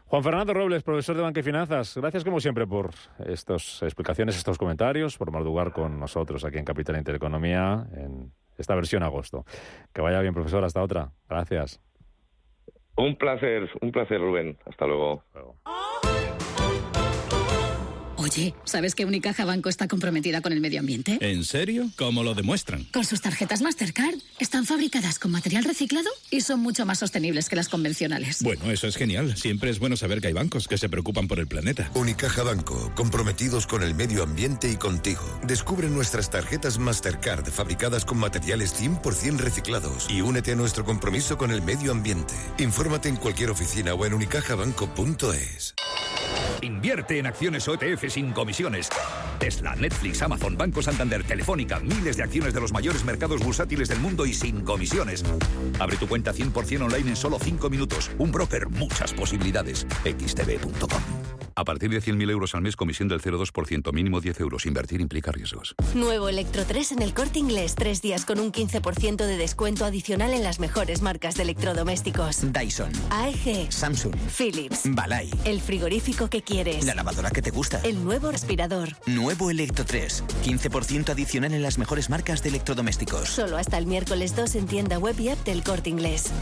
Juan Fernando Robles, profesor de Banca y Finanzas, gracias como siempre por estas explicaciones, estos comentarios, por madrugar con nosotros aquí en Capital Intereconomía en esta versión agosto. Que vaya bien, profesor, hasta otra. Gracias. Un placer, Rubén. Hasta luego. Oye, ¿sabes que Unicaja Banco está comprometida con el medio ambiente? ¿En serio? ¿Cómo lo demuestran? Con sus tarjetas Mastercard. Están fabricadas con material reciclado y son mucho más sostenibles que las convencionales. Bueno, eso es genial. Siempre es bueno saber que hay bancos que se preocupan por el planeta. Unicaja Banco, comprometidos con el medio ambiente y contigo. Descubre nuestras tarjetas Mastercard fabricadas con materiales 100% reciclados y únete a nuestro compromiso con el medio ambiente. Infórmate en cualquier oficina o en unicajabanco.es. Invierte en acciones OETF sin comisiones. Tesla, Netflix, Amazon, Banco Santander, Telefónica, miles de acciones de los mayores mercados bursátiles del mundo y sin comisiones. Abre tu cuenta 100% online en solo 5 minutos. Un broker, muchas posibilidades. xtb.com. A partir de 100.000 euros al mes, comisión del 0,2%, mínimo 10 euros. Invertir implica riesgos. Nuevo Electro 3 en el Corte Inglés. 3 días con un 15% de descuento adicional en las mejores marcas de electrodomésticos. Dyson, AEG, Samsung, Philips, Balay. El frigorífico que quieres. La lavadora que te gusta. El nuevo aspirador. Nuevo Electro 3. 15% adicional en las mejores marcas de electrodomésticos. Solo hasta el miércoles 2 en tienda web y app del Corte Inglés.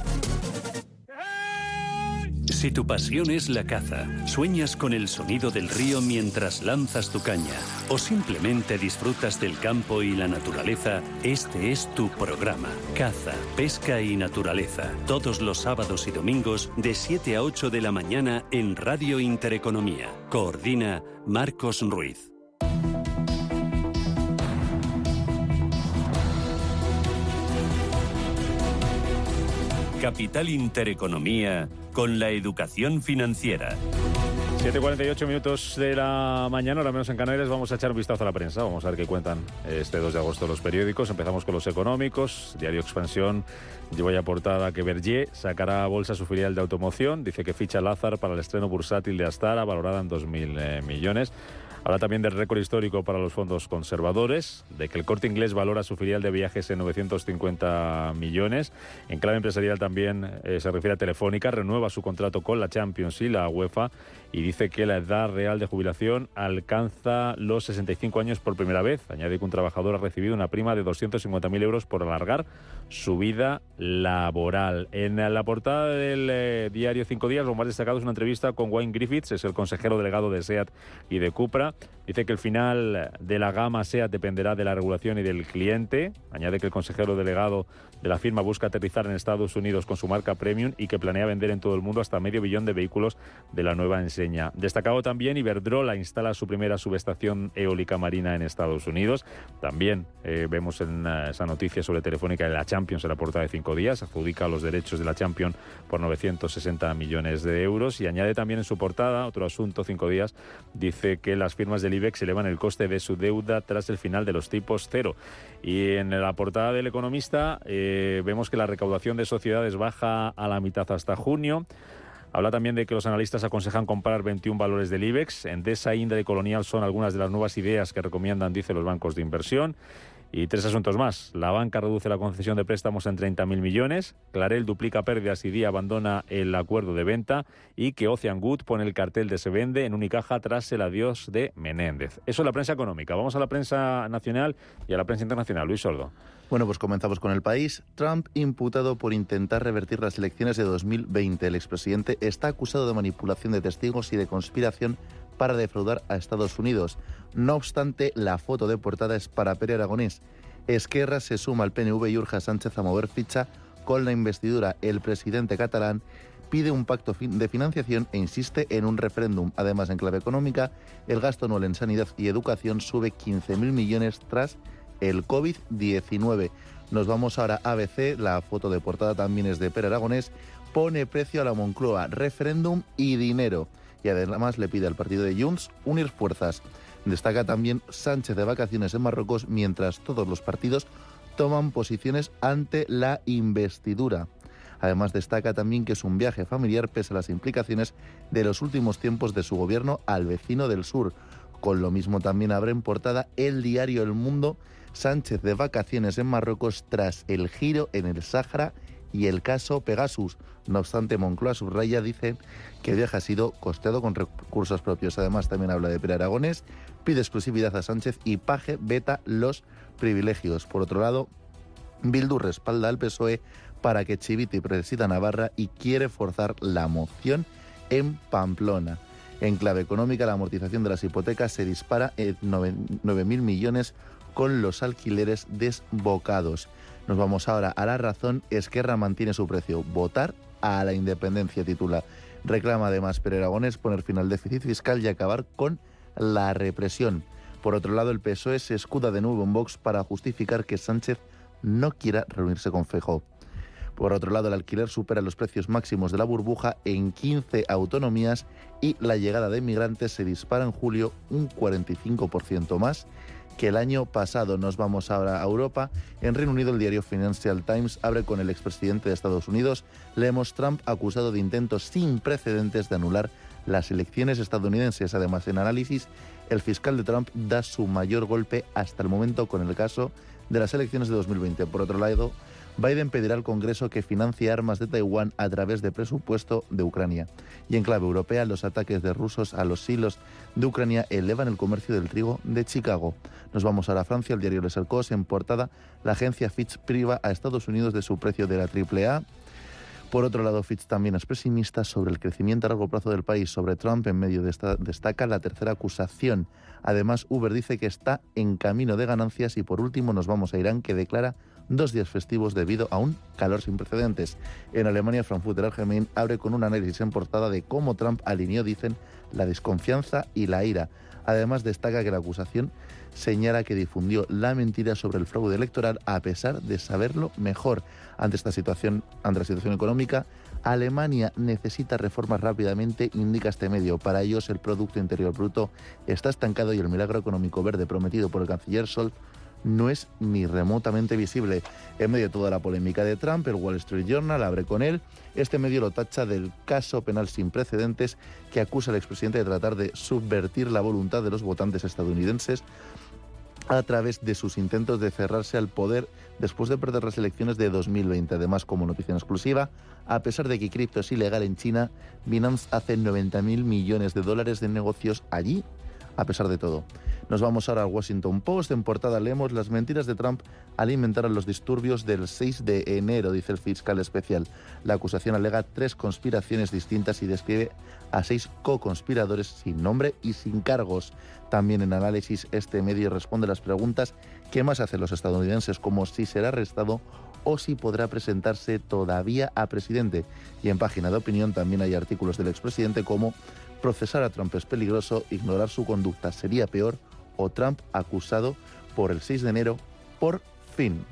Si tu pasión es la caza, sueñas con el sonido del río mientras lanzas tu caña, o simplemente disfrutas del campo y la naturaleza, este es tu programa. Caza, pesca y naturaleza. Todos los sábados y domingos de 7 a 8 de la mañana en Radio Intereconomía. Coordina Marcos Ruiz. Capital Intereconomía con la educación financiera. 7:48 minutos de la mañana, ahora menos en Canarias. Vamos a echar un vistazo a la prensa. Vamos a ver qué cuentan este 2 de agosto los periódicos. Empezamos con los económicos. Diario Expansión lleva ya portada que Berger sacará a bolsa su filial de automoción. Dice que ficha Lázaro para el estreno bursátil de Astara, valorada en 2.000 millones. Habla también del récord histórico para los fondos conservadores, de que el Corte Inglés valora su filial de viajes en 950 millones. En clave empresarial también se refiere a Telefónica, renueva su contrato con la Champions y la UEFA y dice que la edad real de jubilación alcanza los 65 años por primera vez. Añade que un trabajador ha recibido una prima de 250.000 euros por alargar su vida laboral. En la portada del diario 5 Días, lo más destacado es una entrevista con Wayne Griffiths, es el consejero delegado de SEAT y de Cupra. Dice que el final de la gama SEAT dependerá de la regulación y del cliente. Añade que el consejero delegado de la firma busca aterrizar en Estados Unidos con su marca Premium y que planea vender en todo el mundo hasta 500 000 de vehículos de la nueva enseña. Destacado también, Iberdrola instala su primera subestación eólica marina en Estados Unidos. También vemos en esa noticia sobre Telefónica de la Champions en la portada de 5 Días. Adjudica los derechos de la Champions por 960 millones de euros. Y añade también en su portada, otro asunto, 5 Días, dice que las firmas del IBEX elevan el coste de su deuda tras el final de los tipos cero. Y en la portada del Economista vemos que la recaudación de sociedades baja a la mitad hasta junio. Habla también de que los analistas aconsejan comprar 21 valores del IBEX. Endesa, Indra y Colonial son algunas de las nuevas ideas que recomiendan, dice, los bancos de inversión. Y 3 asuntos más. La banca reduce la concesión de préstamos en 30.000 millones. Clarel duplica pérdidas y Día abandona el acuerdo de venta. Y que Ocean Good pone el cartel de se vende en Unicaja tras el adiós de Menéndez. Eso es la prensa económica. Vamos a la prensa nacional y a la prensa internacional. Luis Sordo. Bueno, pues comenzamos con El País. Trump imputado por intentar revertir las elecciones de 2020. El expresidente está acusado de manipulación de testigos y de conspiración para defraudar a Estados Unidos. No obstante, la foto de portada es para Pere Aragonés. Esquerra se suma al PNV y urge a Sánchez a mover ficha con la investidura. El presidente catalán pide un pacto de financiación e insiste en un referéndum. Además, en clave económica, el gasto anual en sanidad y educación sube 15.000 millones tras el COVID-19. Nos vamos ahora a ABC. La foto de portada también es de Pere Aragonés. Pone precio a la Moncloa, referéndum y dinero. Y además le pide al partido de Junts unir fuerzas. Destaca también Sánchez de vacaciones en Marruecos mientras todos los partidos toman posiciones ante la investidura. Además destaca también que es un viaje familiar pese a las implicaciones de los últimos tiempos de su gobierno al vecino del sur. Con lo mismo también abre en portada el diario El Mundo. Sánchez de vacaciones en Marruecos tras el giro en el Sáhara y el caso Pegasus. No obstante, Moncloa subraya, dice que el viaje ha sido costeado con recursos propios. Además, también habla de Pere Aragonés, pide exclusividad a Sánchez y Paje veta los privilegios. Por otro lado, Bildu respalda al PSOE para que Chivite presida Navarra y quiere forzar la moción en Pamplona. En clave económica, la amortización de las hipotecas se dispara en 9.000 millones con los alquileres desbocados. Nos vamos ahora a La Razón. Esquerra mantiene su precio. Votar a la independencia, titula. Reclama además Pere Aragonés poner fin al déficit fiscal y acabar con la represión. Por otro lado, el PSOE se escuda de nuevo en Vox para justificar que Sánchez no quiera reunirse con Feijóo. Por otro lado, el alquiler supera los precios máximos de la burbuja en 15 autonomías y la llegada de inmigrantes se dispara en julio un 45% más que el año pasado. Nos vamos ahora a Europa. En Reino Unido, el diario Financial Times abre con el expresidente de Estados Unidos. Leemos Trump acusado de intentos sin precedentes de anular las elecciones estadounidenses. Además, en análisis, el fiscal de Trump da su mayor golpe hasta el momento con el caso de las elecciones de 2020. Por otro lado, Biden pedirá al Congreso que financie armas de Taiwán a través de presupuesto de Ucrania. Y en clave europea, los ataques de rusos a los silos de Ucrania elevan el comercio del trigo de Chicago. Nos vamos ahora a Francia. El diario Les Echos, en portada, la agencia Fitch priva a Estados Unidos de su precio de la AAA. Por otro lado, Fitch también es pesimista sobre el crecimiento a largo plazo del país. Sobre Trump, en medio de esta destaca la tercera acusación. Además, Uber dice que está en camino de ganancias. Y por último, nos vamos a Irán, que declara 2 días festivos debido a un calor sin precedentes. En Alemania, Frankfurter Allgemeine abre con un análisis en portada de cómo Trump alineó, dicen, la desconfianza y la ira. Además, destaca que la acusación señala que difundió la mentira sobre el fraude electoral a pesar de saberlo mejor. Ante la situación económica, Alemania necesita reformas rápidamente, indica este medio. Para ellos, el Producto Interior Bruto está estancado y el milagro económico verde prometido por el canciller Scholz no es ni remotamente visible. En medio de toda la polémica de Trump, el Wall Street Journal abre con él. Este medio lo tacha del caso penal sin precedentes que acusa al expresidente de tratar de subvertir la voluntad de los votantes estadounidenses a través de sus intentos de cerrarse al poder después de perder las elecciones de 2020. Además, como noticia exclusiva, a pesar de que cripto es ilegal en China, Binance hace $90.000 millones de negocios allí, a pesar de todo. Nos vamos ahora al Washington Post. En portada leemos: las mentiras de Trump alimentaron los disturbios del 6 de enero, dice el fiscal especial. La acusación alega 3 conspiraciones distintas y describe a 6 co-conspiradores sin nombre y sin cargos. También en análisis, este medio responde a las preguntas que más hacen los estadounidenses, como si será arrestado o si podrá presentarse todavía a presidente. Y en página de opinión también hay artículos del expresidente como: procesar a Trump es peligroso, ignorar su conducta sería peor, o Trump acusado por el 6 de enero, por fin.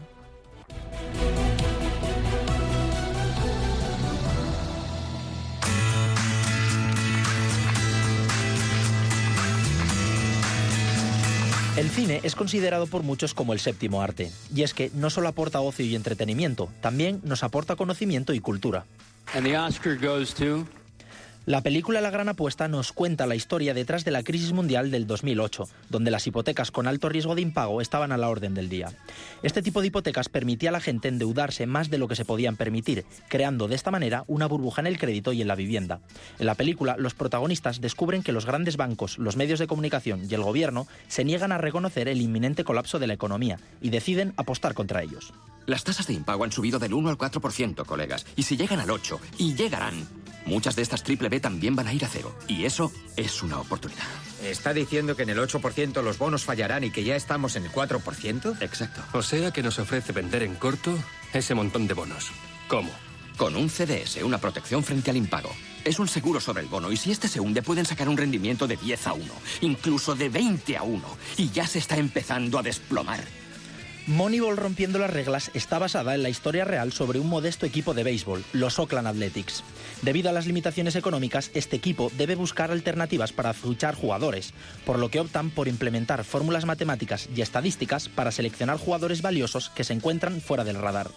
El cine es considerado por muchos como el séptimo arte, y es que no solo aporta ocio y entretenimiento, también nos aporta conocimiento y cultura. And the Oscar goes to... La película La Gran Apuesta nos cuenta la historia detrás de la crisis mundial del 2008, donde las hipotecas con alto riesgo de impago estaban a la orden del día. Este tipo de hipotecas permitía a la gente endeudarse más de lo que se podían permitir, creando de esta manera una burbuja en el crédito y en la vivienda. En la película, los protagonistas descubren que los grandes bancos, los medios de comunicación y el gobierno se niegan a reconocer el inminente colapso de la economía y deciden apostar contra ellos. Las tasas de impago han subido del 1 al 4%, colegas, y si llegan al 8%, y llegarán, muchas de estas triple B también van a ir a 0, y eso es una oportunidad. ¿Está diciendo que en el 8% los bonos fallarán y que ya estamos en el 4%? Exacto. O sea que nos ofrece vender en corto ese montón de bonos. ¿Cómo? Con un CDS, una protección frente al impago. Es un seguro sobre el bono, y si este se hunde pueden sacar un rendimiento de 10-1, incluso de 20-1, y ya se está empezando a desplomar. Moneyball rompiendo las reglas está basada en la historia real sobre un modesto equipo de béisbol, los Oakland Athletics. Debido a las limitaciones económicas, este equipo debe buscar alternativas para fichar jugadores, por lo que optan por implementar fórmulas matemáticas y estadísticas para seleccionar jugadores valiosos que se encuentran fuera del radar.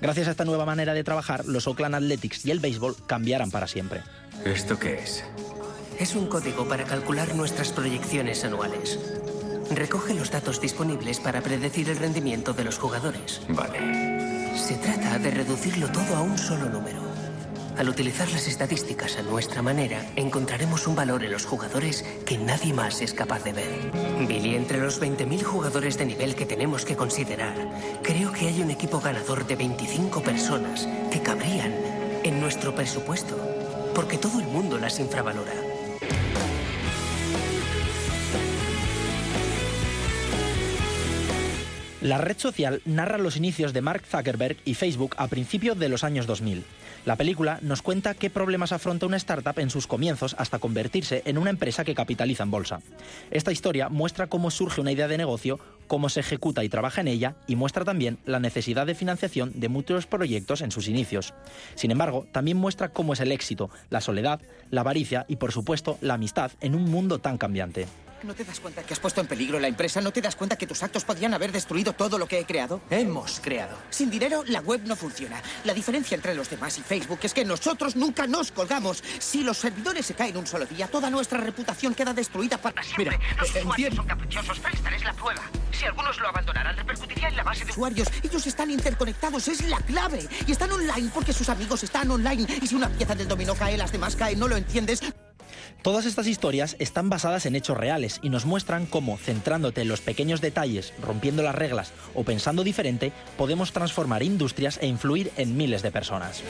Gracias a esta nueva manera de trabajar, los Oakland Athletics y el béisbol cambiarán para siempre. ¿Esto qué es? Es un código para calcular nuestras proyecciones anuales. Recoge los datos disponibles para predecir el rendimiento de los jugadores. Vale. Se trata de reducirlo todo a un solo número. Al utilizar las estadísticas a nuestra manera, encontraremos un valor en los jugadores que nadie más es capaz de ver. Billy, entre los 20.000 jugadores de nivel que tenemos que considerar, creo que hay un equipo ganador de 25 personas que cabrían en nuestro presupuesto, porque todo el mundo las infravalora. La red social narra los inicios de Mark Zuckerberg y Facebook a principios de los años 2000. La película nos cuenta qué problemas afronta una startup en sus comienzos hasta convertirse en una empresa que capitaliza en bolsa. Esta historia muestra cómo surge una idea de negocio, cómo se ejecuta y trabaja en ella, y muestra también la necesidad de financiación de muchos proyectos en sus inicios. Sin embargo, también muestra cómo es el éxito, la soledad, la avaricia y, por supuesto, la amistad en un mundo tan cambiante. ¿No te das cuenta que has puesto en peligro la empresa? ¿No te das cuenta que tus actos podrían haber destruido todo lo que he creado? Hemos creado. Sin dinero, la web no funciona. La diferencia entre los demás y Facebook es que nosotros nunca nos colgamos. Si los servidores se caen un solo día, toda nuestra reputación queda destruida para siempre. Mira, los usuarios son caprichosos. Freestar es la prueba. Si algunos lo abandonaran, repercutiría en la base de usuarios. Ellos están interconectados, es la clave. Y están online porque sus amigos están online. Y si una pieza del dominó cae, las demás caen. ¿No lo entiendes? Todas estas historias están basadas en hechos reales y nos muestran cómo, centrándote en los pequeños detalles, rompiendo las reglas o pensando diferente, podemos transformar industrias e influir en miles de personas.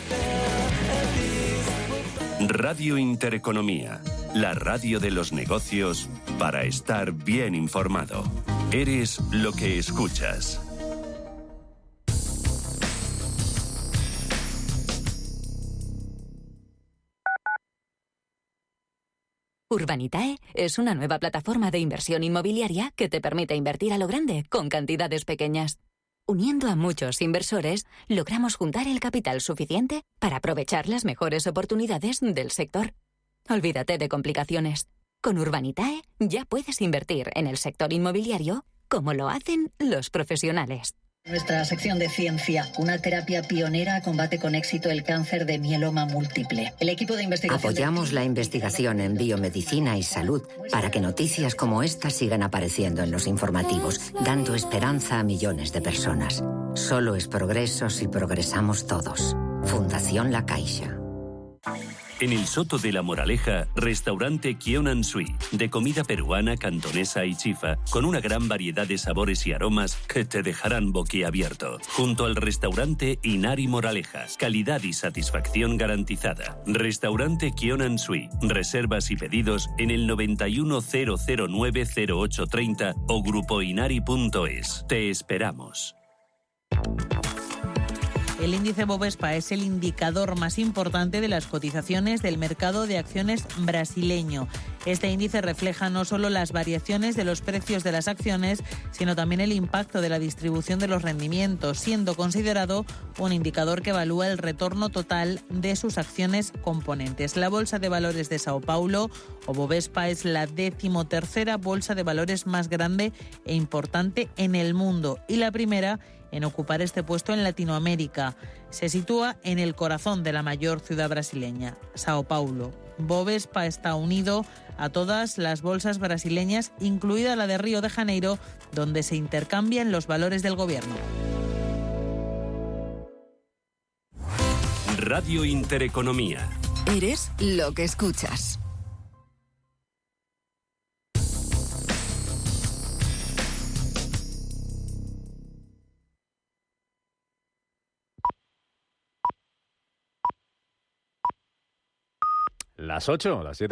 Radio Intereconomía, la radio de los negocios para estar bien informado. Eres lo que escuchas. Urbanitae es una nueva plataforma de inversión inmobiliaria que te permite invertir a lo grande con cantidades pequeñas. Uniendo a muchos inversores, logramos juntar el capital suficiente para aprovechar las mejores oportunidades del sector. Olvídate de complicaciones. Con Urbanitae ya puedes invertir en el sector inmobiliario como lo hacen los profesionales. Nuestra sección de ciencia, una terapia pionera combate con éxito el cáncer de mieloma múltiple. El equipo de investigación... Apoyamos la investigación en biomedicina y salud para que noticias como esta sigan apareciendo en los informativos, dando esperanza a millones de personas. Solo es progreso si progresamos todos. Fundación La Caixa. En el Soto de la Moraleja, restaurante Kionan Sui, de comida peruana, cantonesa y chifa, con una gran variedad de sabores y aromas que te dejarán boquiabierto. Junto al restaurante Inari Moraleja, calidad y satisfacción garantizada. Restaurante Kionan Sui, reservas y pedidos en el 910090830 o grupoinari.es. Te esperamos. El índice Bovespa es el indicador más importante de las cotizaciones del mercado de acciones brasileño. Este índice refleja no solo las variaciones de los precios de las acciones, sino también el impacto de la distribución de los rendimientos, siendo considerado un indicador que evalúa el retorno total de sus acciones componentes. La Bolsa de Valores de Sao Paulo, o Bovespa, es la 13ª bolsa de valores más grande e importante en el mundo y la primera en ocupar este puesto en Latinoamérica. Se sitúa en el corazón de la mayor ciudad brasileña, Sao Paulo. Bovespa está unido a todas las bolsas brasileñas, incluida la de Río de Janeiro, donde se intercambian los valores del gobierno. Radio Intereconomía. Eres lo que escuchas. Las 8, las 7.